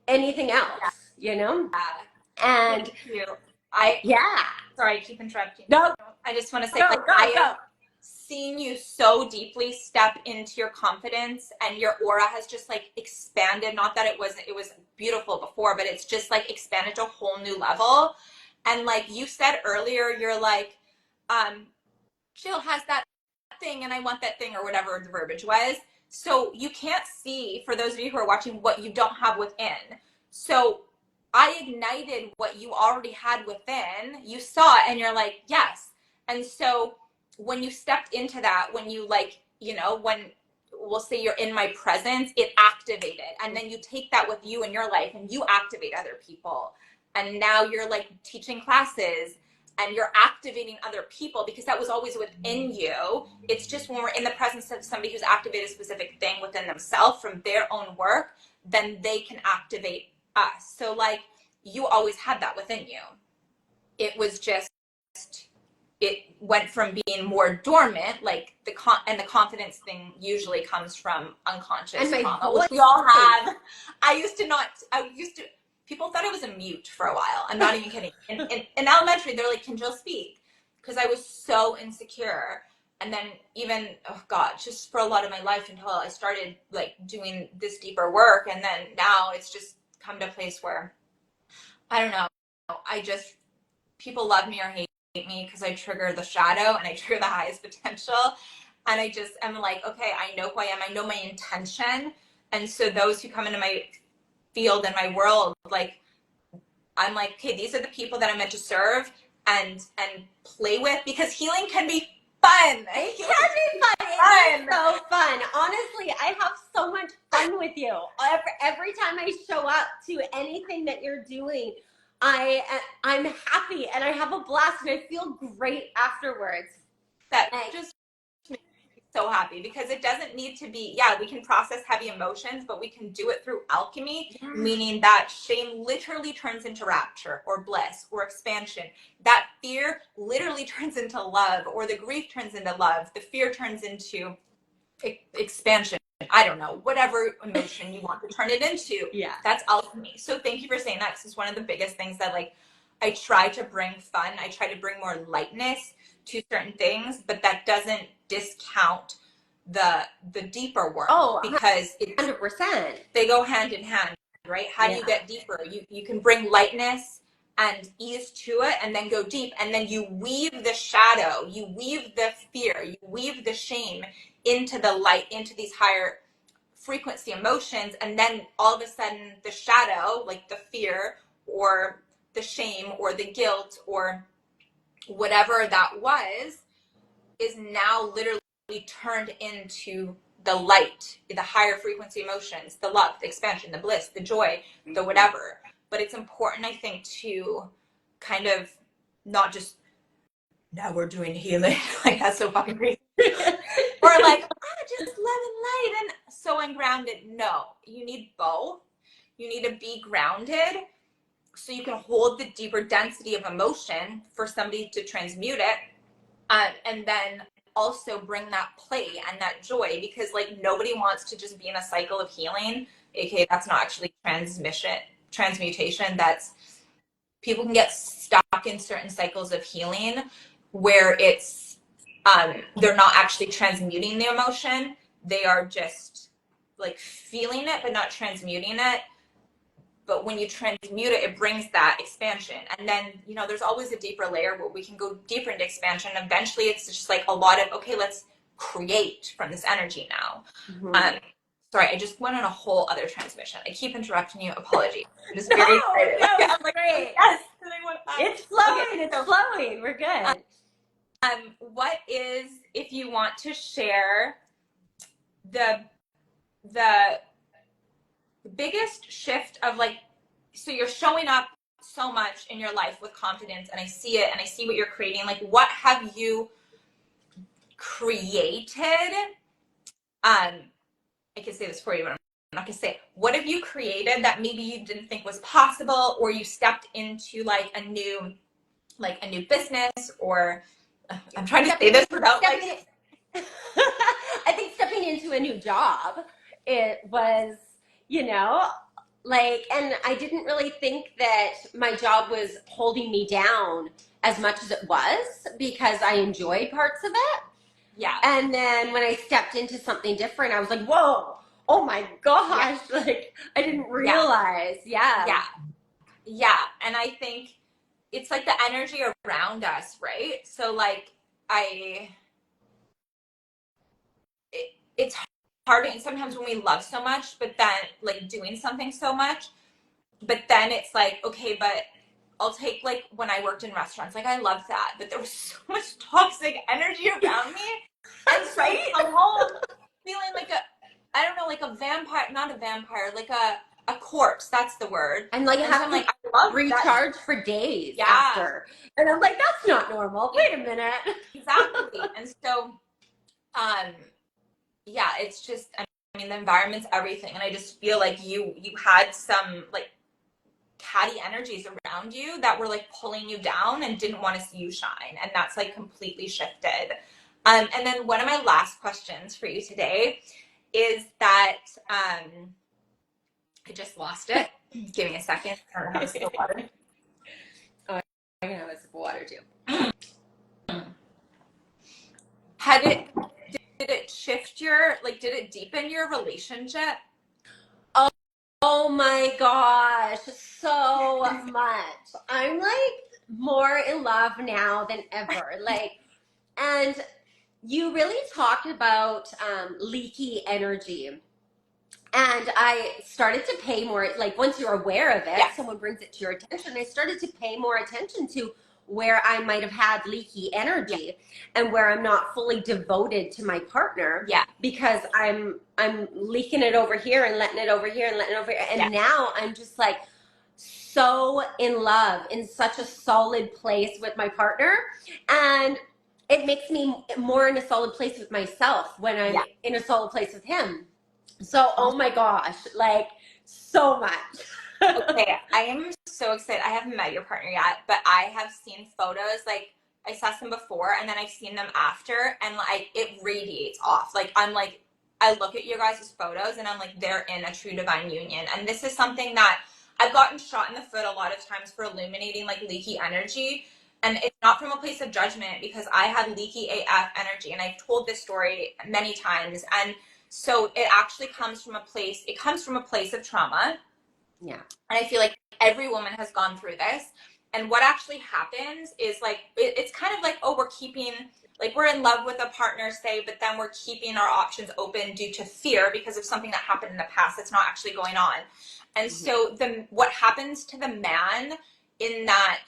anything else, you know? Yeah. And Thank you. Sorry, I keep interrupting. No. I just want to say, Go, like, go, I go. have seen you so deeply step into your confidence, and your aura has just like expanded. Not that it was beautiful before, but it's just like expanded to a whole new level. And like you said earlier, you're like, Jill has that thing and I want that thing, or whatever the verbiage was. So you can't see, for those of you who are watching, what you don't have within. So I ignited what you already had within. You saw it and you're like, yes. And so when you stepped into that, when you like, you know, when we'll say you're in my presence, it activated. And then you take that with you in your life and you activate other people. And now you're like teaching classes and you're activating other people, because that was always within you. It's just when we're in the presence of somebody who's activated a specific thing within themselves from their own work, then they can activate us. So like, you always had that within you. It was just, it went from being more dormant, like the confidence thing usually comes from unconscious trauma, which we all have. People thought I was a mute for a while. I'm not even kidding. In elementary, they're like, can Jill speak? Because I was so insecure. And then even, oh God, just for a lot of my life until I started like doing this deeper work. And then now it's just come to a place where, I don't know, people love me or hate me because I trigger the shadow and I trigger the highest potential. And I just am like, okay, I know who I am. I know my intention. And so those who come into my field and my world, like, I'm like, okay, these are the people that I'm meant to serve and play with, because healing can be fun. It can be fun. It's so fun. Honestly, I have so much fun with you. Every time I show up to anything that you're doing, I'm happy and I have a blast and I feel great afterwards. That just makes me so happy, because it doesn't need to be, we can process heavy emotions, but we can do it through alchemy, meaning that shame literally turns into rapture or bliss or expansion. That fear literally turns into love, or the grief turns into love. The fear turns into expansion. I don't know, whatever emotion you want to turn it into. Yeah. That's alchemy. So thank you for saying that, because it's one of the biggest things that, like, I try to bring fun. I try to bring more lightness to certain things, but that doesn't discount the deeper work. Oh, because 100%. They go hand in hand, right? How do you get deeper? You can bring lightness and ease to it, and then go deep, and then you weave the shadow, you weave the fear, you weave the shame into the light, into these higher frequency emotions, and then all of a sudden the shadow, like the fear or the shame or the guilt or whatever that was, is now literally turned into the light, the higher frequency emotions, the love, the expansion, the bliss, the joy, the whatever. But it's important, I think, to kind of not just, now we're doing healing, like that's so fucking crazy. Or like, just love and light and so ungrounded. No, you need both. You need to be grounded so you can hold the deeper density of emotion for somebody to transmute it, and then also bring that play and that joy, because like nobody wants to just be in a cycle of healing, aka that's not actually transmutation. That's, people can get stuck in certain cycles of healing where it's they're not actually transmuting the emotion, they are just like feeling it but not transmuting it. But when you transmute it, it brings that expansion. And then, you know, there's always a deeper layer where we can go deeper into expansion. Eventually, it's just like a lot of, okay, let's create from this energy now. Sorry, I just went on a whole other transmission. I keep interrupting you. Apologies. I'm just very excited. No, I'm like, great. yes. It's flowing. Okay, it's flowing. We're good. What is, if you want to share the biggest shift of like, so you're showing up so much in your life with confidence, and I see it, and I see what you're creating. Like, what have you created? I can say this for you, but I'm not gonna say it. What have you created that maybe you didn't think was possible, or you stepped into like a new business, or I'm trying to say this without like. I think stepping into a new job, it was, like, and I didn't really think that my job was holding me down as much as it was, because I enjoyed parts of it. Yeah. And then when I stepped into something different, I was like, whoa, oh my gosh, like I didn't realize. Yeah. And I think it's like the energy around us, right? So like it's hard, and sometimes when we love so much, but then like doing something so much, but then it's like, okay, but I'll take like when I worked in restaurants, like I loved that, but there was so much toxic energy around me. And so I come home feeling like I don't know, like a vampire, not a vampire, like a corpse. That's the word. And like, I'm like, I love recharge for days after. And I'm like, that's not normal. Wait a minute. Exactly. And so, yeah, it's just, I mean, the environment's everything. And I just feel like you had some like catty energies around you that were like pulling you down and didn't want to see you shine. And that's like completely shifted. And then one of my last questions for you today is that, I just lost it. Give me a second. I don't have a sip of water. Oh, I can have a sip of water too. Did it shift your, like, did it deepen your relationship? Oh my gosh, so much. I'm like more in love now than ever. Like, and you really talked about leaky energy. And I started to pay more, like once you're aware of it, someone brings it to your attention. I started to pay more attention to where I might have had leaky energy and where I'm not fully devoted to my partner. Because I'm leaking it over here and letting it over here and letting it over here. And now I'm just like so in love, in such a solid place with my partner. And it makes me more in a solid place with myself when I'm in a solid place with him. So, oh my gosh, like so much. Okay, I am so excited. I haven't met your partner yet, but I have seen photos. Like, I saw some before, and then I've seen them after, and like it radiates off. Like, I'm like, I look at your guys' photos, and I'm like, they're in a true divine union. And this is something that I've gotten shot in the foot a lot of times for illuminating like leaky energy. And it's not from a place of judgment, because I had leaky AF energy, and I've told this story many times. And so it actually comes from a place of trauma. Yeah. And I feel like every woman has gone through this. And what actually happens is like, it's kind of like, oh, we're in love with a partner, say, but then we're keeping our options open due to fear because of something that happened in the past that's not actually going on. And so what happens to the man in that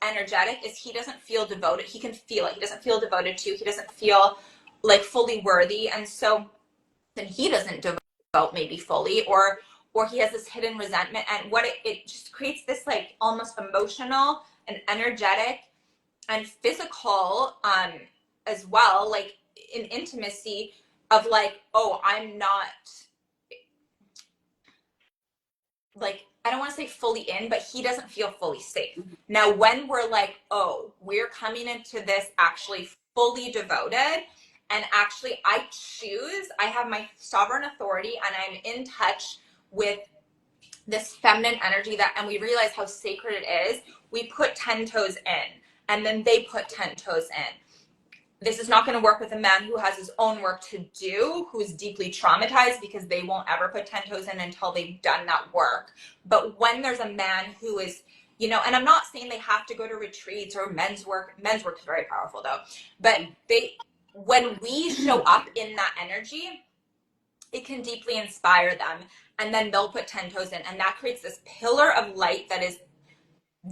energetic is he doesn't feel devoted. He can feel it. He doesn't feel devoted to. He doesn't feel like fully worthy. And so then he doesn't devote maybe fully, or he has this hidden resentment, and what it just creates this like almost emotional and energetic and physical as well, like in intimacy of like, oh, I'm not like, I don't want to say fully in, but he doesn't feel fully safe. Now, when we're like, oh, we're coming into this actually fully devoted, and actually I have my sovereign authority, and I'm in touch with this feminine energy and we realize how sacred it is. We put 10 toes in, and then they put 10 toes in. This is not going to work with a man who has his own work to do, who's deeply traumatized, because they won't ever put 10 toes in until they've done that work. But when there's a man who is, and I'm not saying they have to go to retreats or men's work is very powerful though, but when we show up in that energy, it can deeply inspire them, and then they'll put 10 toes in, and that creates this pillar of light that is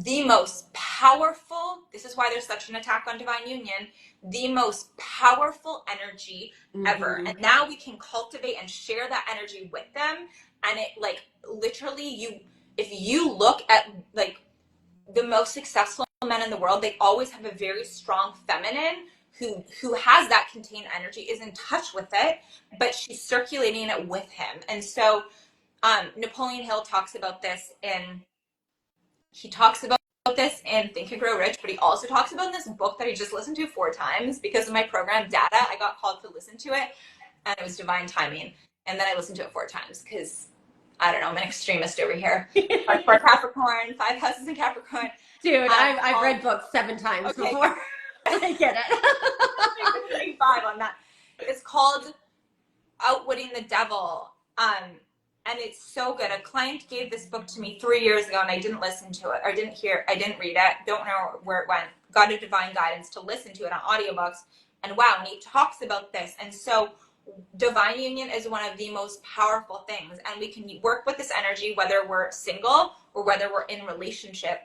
the most powerful. This is why there's such an attack on divine union, the most powerful energy ever. And now we can cultivate and share that energy with them, And it like literally if you look at like the most successful men in the world, they always have a very strong feminine who has that contained energy, is in touch with it, but she's circulating it with him. And so Napoleon Hill talks about this in Think and Grow Rich, but he also talks about this book that he just listened to 4 times because of my program Data. I got called to listen to it, and it was divine timing. And then I listened to it 4 times because I don't know, I'm an extremist over here. For Capricorn, 5 houses in Capricorn. Dude, I've read books 7 times before. I get it. 5 on that. It's called Outwitting the Devil. And it's so good. A client gave this book to me 3 years ago, and I didn't listen to it. I didn't read it. Don't know where it went. Got a divine guidance to listen to it on audiobooks. And wow, and he talks about this. And so divine union is one of the most powerful things. And we can work with this energy, whether we're single or whether we're in relationship.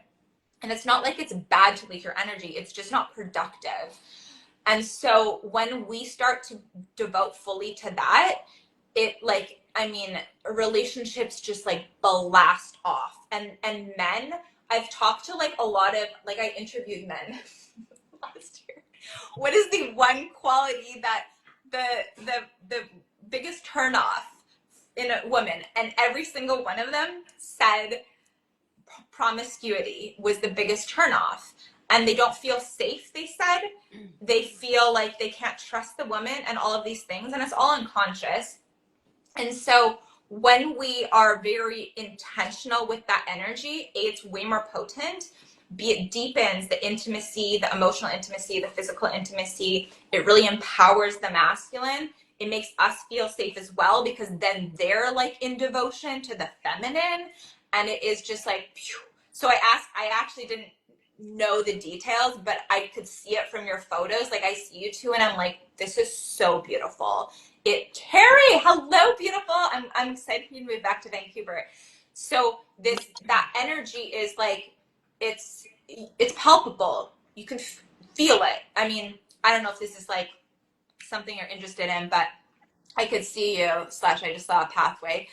And it's not like it's bad to leak your energy. It's just not productive. And so when we start to devote fully to that, relationships just like blast off. And men, I've talked to like a lot of, like I interviewed men last year. What is the one quality that the biggest turnoff in a woman? And every single one of them said promiscuity was the biggest turnoff. And they don't feel safe, they said. They feel like they can't trust the woman and all of these things. And it's all unconscious. And so when we are very intentional with that energy, it's way more potent. It deepens the intimacy, the emotional intimacy, the physical intimacy. It really empowers the masculine. It makes us feel safe as well, because then they're like in devotion to the feminine. And it is just like, phew. So I actually didn't know the details, but I could see it from your photos. Like I see you two and I'm like, this is so beautiful. Carrie, hello, beautiful. I'm excited for you to move back to Vancouver. So that energy is like, it's palpable. You can feel it. I mean, I don't know if this is like something you're interested in, but I could see you / I just saw a pathway.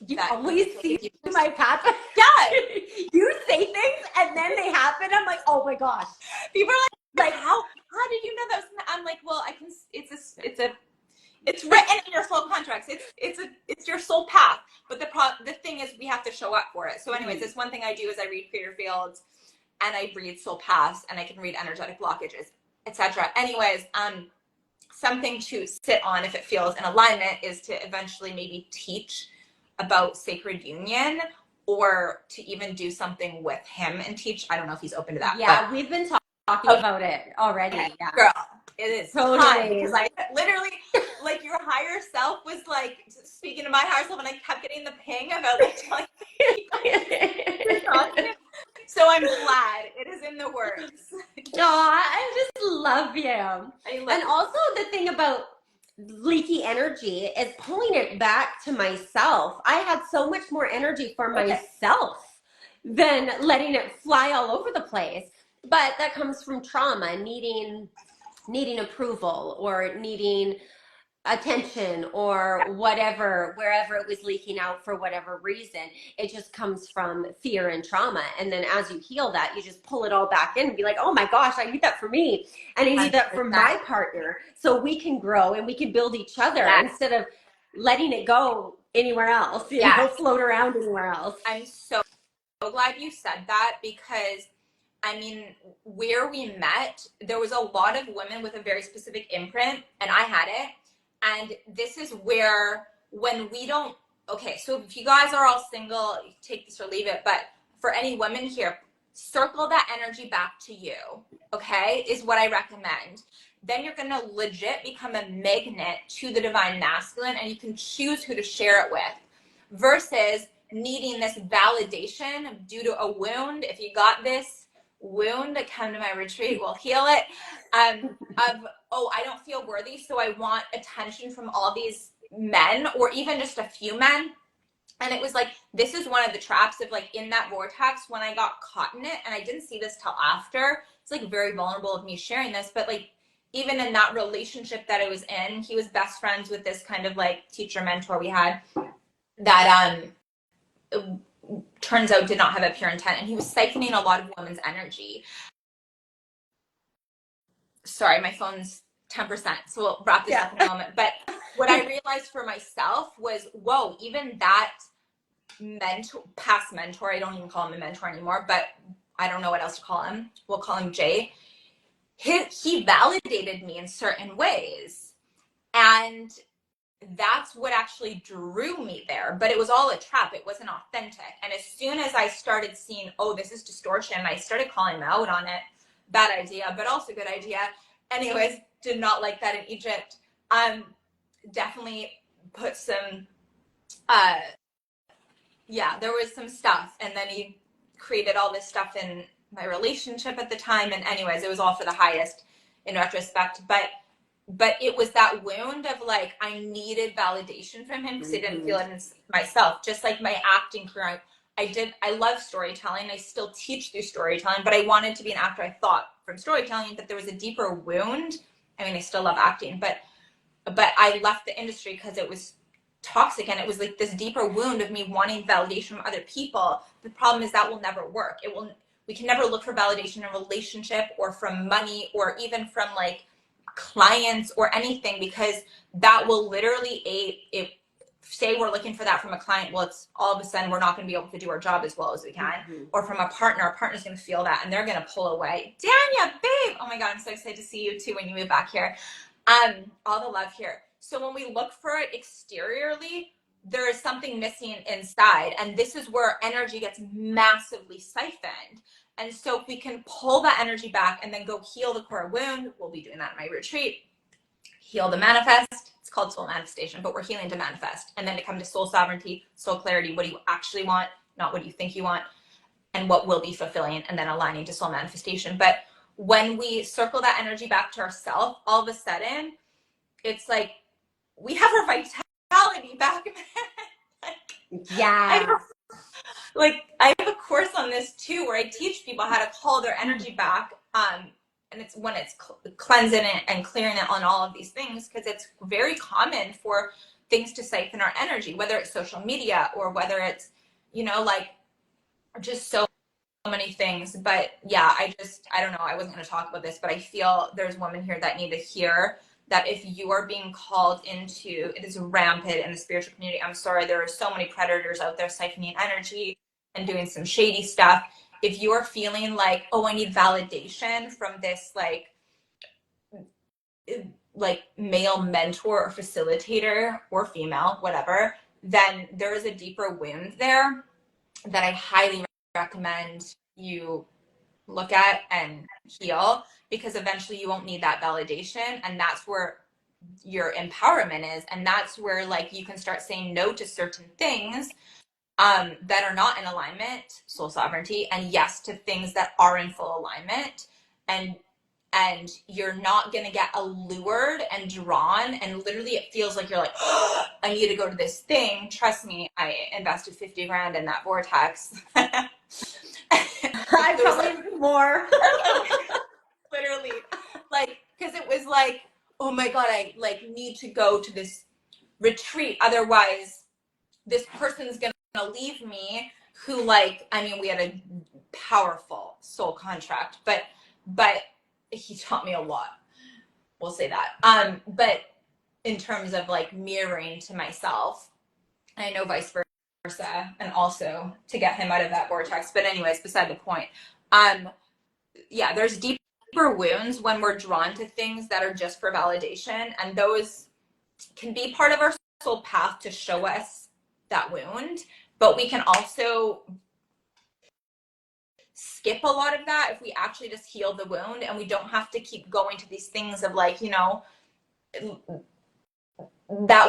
You always see my path. Yeah. You say things and then they happen. I'm like, oh my gosh. People are like, how did you know that? I'm like, well, I can. It's written in your soul contracts. It's your soul path. But the thing is, we have to show up for it. So, anyways, this one thing I do is I read creator fields, and I read soul paths, and I can read energetic blockages, etc. Anyways, something to sit on if it feels in alignment is to eventually maybe teach about sacred union, or to even do something with him and teach. I don't know if he's open to that. Yeah, but we've been talking about it already. Yeah. Girl, it is totally. Because I literally, like, your higher self was like speaking to my higher self, and I kept getting the ping about like telling me. So I'm glad it is in the works. I just love you. And also the thing about leaky energy is pulling it back to myself. I had so much more energy for myself than letting it fly all over the place. But that comes from trauma, needing approval or needing attention or whatever, wherever it was leaking out for whatever reason. It just comes from fear and trauma. And then as you heal that, you just pull it all back in and be like, oh my gosh, I need that for me. And I need that for my partner. So we can grow and we can build each other instead of letting it go anywhere else, you know, float around anywhere else. I'm so glad you said that, because I mean, where we met, there was a lot of women with a very specific imprint, and I had it. And this is where, when we don't, so if you guys are all single, you take this or leave it, but for any women here, circle that energy back to you, is what I recommend. Then you're going to legit become a magnet to the divine masculine, and you can choose who to share it with, versus needing this validation due to a wound. If you got this wound, come to my retreat, we'll heal it. I don't feel worthy, so I want attention from all these men, or even just a few men. And it was like, this is one of the traps of like, in that vortex, when I got caught in it, and I didn't see this till after. It's like very vulnerable of me sharing this, but like, even in that relationship that I was in, he was best friends with this kind of like teacher mentor we had. that turns out did not have a pure intent, and he was siphoning a lot of women's energy. Sorry, my phone's 10%, so we'll wrap this up in a moment. But what I realized for myself was, whoa, even that past mentor, I don't even call him a mentor anymore, but I don't know what else to call him. We'll call him Jay. He validated me in certain ways. And that's what actually drew me there. But it was all a trap. It wasn't authentic. And as soon as I started seeing, oh, this is distortion, I started calling him out on it. Bad idea, but also good idea. Anyways, did not like that in Egypt. Definitely put some, there was some stuff. And then he created all this stuff in my relationship at the time. And anyways, it was all for the highest in retrospect. But it was that wound of like, I needed validation from him because I didn't feel it in myself. Just like my acting career, I love storytelling. I still teach through storytelling, but I wanted to be an actor. I thought from storytelling, but there was a deeper wound. I mean, I still love acting, but I left the industry because it was toxic, and it was like this deeper wound of me wanting validation from other people. The problem is that will never work. We can never look for validation in a relationship or from money or even from like clients or anything, because that will literally say we're looking for that from a client, well, it's all of a sudden we're not going to be able to do our job as well as we can. Or from a partner, our partner's going to feel that and they're going to pull away. Dania, babe, oh my god, I'm so excited to see you too when you move back here. All the love here. So when we look for it exteriorly, there is something missing inside, and this is where energy gets massively siphoned. And so if we can pull that energy back and then go heal the core wound, we'll be doing that in my retreat. Heal to manifest. It's called soul manifestation, but we're healing to manifest. And then to come to soul sovereignty, soul clarity. What do you actually want? Not what you think you want, and what will be fulfilling, and then aligning to soul manifestation. But when we circle that energy back to ourselves, all of a sudden, it's like we have our vitality back. I have a course on this too, where I teach people how to call their energy back. And it's when it's cleansing it and clearing it on all of these things, because it's very common for things to siphon our energy, whether it's social media or whether it's, like just so many things. But yeah, I don't know. I wasn't going to talk about this, but I feel there's women here that need to hear that if you are being called into, it is rampant in the spiritual community. I'm sorry, there are so many predators out there siphoning energy and doing some shady stuff. If you are feeling like, oh, I need validation from this like male mentor or facilitator or female, whatever, then there is a deeper wound there that I highly recommend you look at and heal, because eventually you won't need that validation, and that's where your empowerment is. And that's where like you can start saying no to certain things that are not in alignment, soul sovereignty, and yes to things that are in full alignment. And you're not going to get allured and drawn, and literally it feels like you're like, oh, I need to go to this thing. Trust me, I invested 50 grand in that vortex. I probably more. Literally, like, because it was like, oh my god, I like need to go to this retreat, otherwise this person's gonna leave me. Who, like, I mean, we had a powerful soul contract, but he taught me a lot, we'll say that. But in terms of like mirroring to myself, I know vice versa, and also to get him out of that vortex. But anyways, beside the point. Yeah, there's deeper wounds when we're drawn to things that are just for validation, and those can be part of our soul path to show us that wound. But we can also skip a lot of that if we actually just heal the wound, and we don't have to keep going to these things of like, that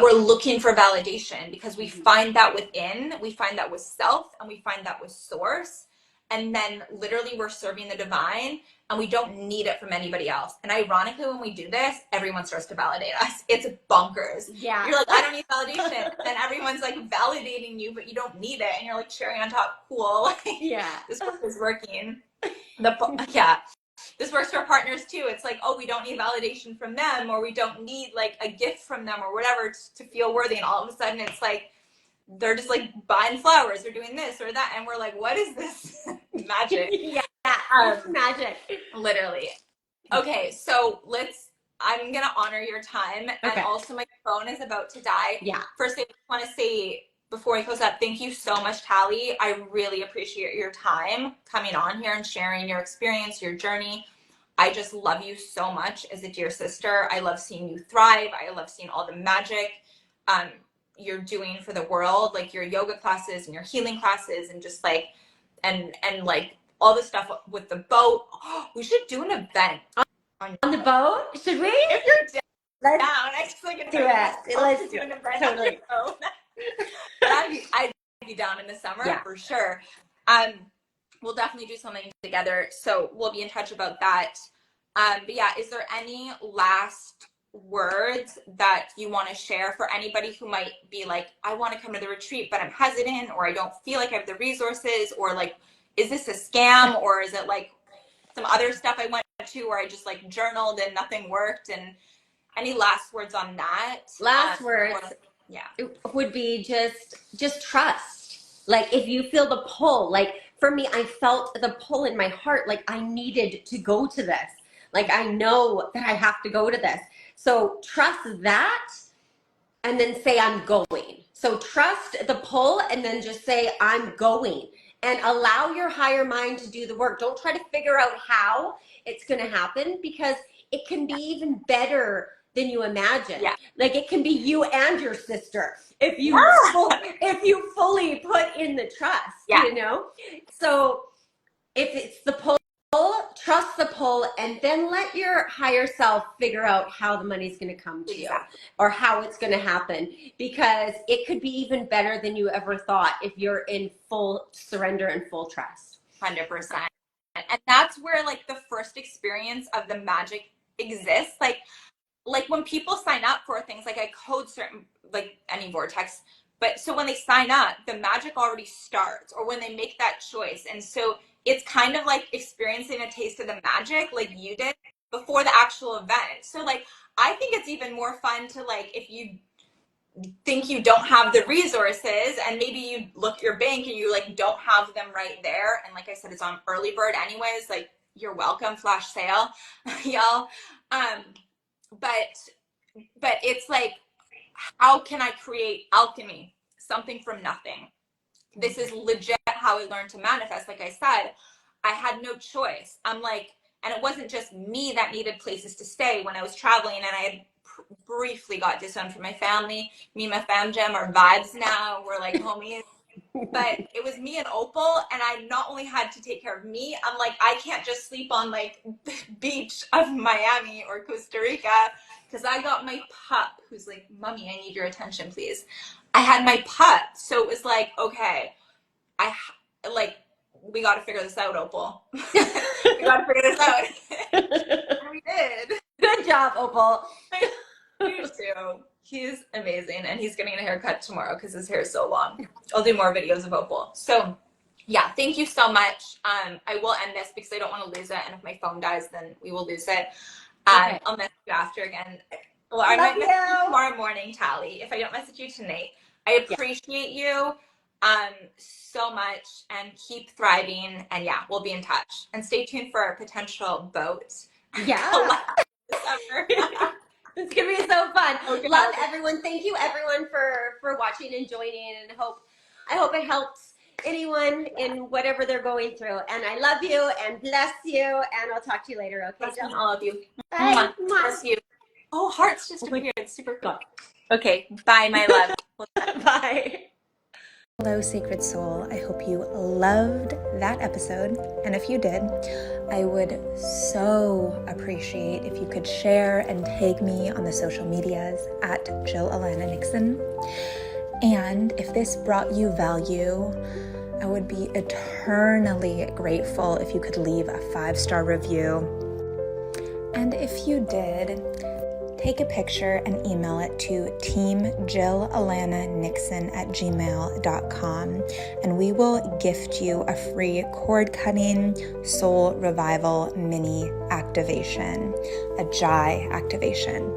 we're looking for validation, because we find that within, we find that with self, and we find that with source. And then literally we're serving the divine, and we don't need it from anybody else. And ironically, when we do this, everyone starts to validate us. It's bonkers. Yeah. You're like, I don't need validation. Then everyone's like validating you, but you don't need it. And you're like cherry on top, cool. Yeah. This is working. This works for partners too. It's like, oh, we don't need validation from them, or we don't need like a gift from them or whatever to feel worthy. And all of a sudden it's like they're just like buying flowers or doing this or that. And we're like, what is this magic? Yeah, it's magic. Literally. Okay, so I'm going to honor your time. And also my phone is about to die. Yeah. First, I want to say, before we close up, thank you so much, Tally. I really appreciate your time coming on here and sharing your experience, your journey. I just love you so much as a dear sister. I love seeing you thrive. I love seeing all the magic you're doing for the world, like your yoga classes and your healing classes, and just like, and like all the stuff with the boat. Oh, we should do an event on the boat. Should we? If you're down, Let's I just like do it. Let's do an event totally. on the boat. I'd be down in the summer for sure. We'll definitely do something together. So we'll be in touch about that. But yeah, is there any last words that you want to share for anybody who might be like, I want to come to the retreat, but I'm hesitant, or I don't feel like I have the resources, or like, is this a scam, or is it like some other stuff I went to where I just like journaled and nothing worked? And any last words on that? Last words. It would be just trust. Like if you feel the pull, like for me, I felt the pull in my heart, like I needed to go to this. Like I know that I have to go to this. So trust that and then say I'm going. So trust the pull and then just say I'm going, and allow your higher mind to do the work. Don't try to figure out how it's going to happen, because it can be even better than you imagine. Yeah. Like it can be you and your sister if you if you fully put in the trust, you know? So if it's the pull, trust the pull, and then let your higher self figure out how the money's going to come to you or how it's going to happen, because it could be even better than you ever thought if you're in full surrender and full trust. 100%. And that's where like the first experience of the magic exists. Like when people sign up for things, like I code certain, like any vortex, but so when they sign up, the magic already starts, or when they make that choice. And so it's kind of like experiencing a taste of the magic like you did before the actual event. So like, I think it's even more fun to like, if you think you don't have the resources and maybe you look at your bank and you like don't have them right there. And like I said, it's on early bird anyways, like you're welcome, flash sale, y'all. But it's like, how can I create alchemy, something from nothing? This is legit how I learned to manifest. Like I said, I had no choice. I'm like, and it wasn't just me that needed places to stay when I was traveling, and I had briefly got disowned from my family. Me and my fam jam are vibes now. We're like homies. But it was me and Opal, and I not only had to take care of me, I'm like, I can't just sleep on like the beach of Miami or Costa Rica, because I got my pup who's like, Mommy, I need your attention, please. I had my pup. So it was like, okay, we got to figure this out, Opal. We got to figure this out. And we did. Good job, Opal. You too. He's amazing, and he's getting a haircut tomorrow because his hair is so long. I'll do more videos of Opal. So yeah, thank you so much. I will end this because I don't want to lose it, and if my phone dies, then we will lose it. I'll message you after again. Well, I might message you tomorrow morning, Tally, if I don't message you tonight. I appreciate you so much, and keep thriving, and yeah, we'll be in touch. And stay tuned for our potential boat. Yeah. It's gonna be so fun. Okay. Love everyone. Thank you everyone for watching and joining, and I hope it helps anyone in whatever they're going through. And I love you and bless you, and I'll talk to you later. Okay, Bless all of you. Bye. Bless you. Oh, hearts just appeared. It's super cool. Okay, bye, my love. Bye. Hello, Sacred Soul. I hope you loved that episode. And if you did, I would so appreciate if you could share and tag me on the social medias at Jill Alana Nixon. And if this brought you value, I would be eternally grateful if you could leave a 5-star review. And if you did, take a picture and email it to teamjillalananixon@gmail.com, and we will gift you a free cord cutting soul revival mini activation, a Jai activation.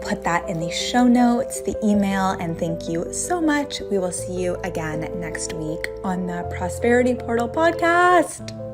Put that in the show notes, the email, and thank you so much. We will see you again next week on the Prosperity Portal podcast.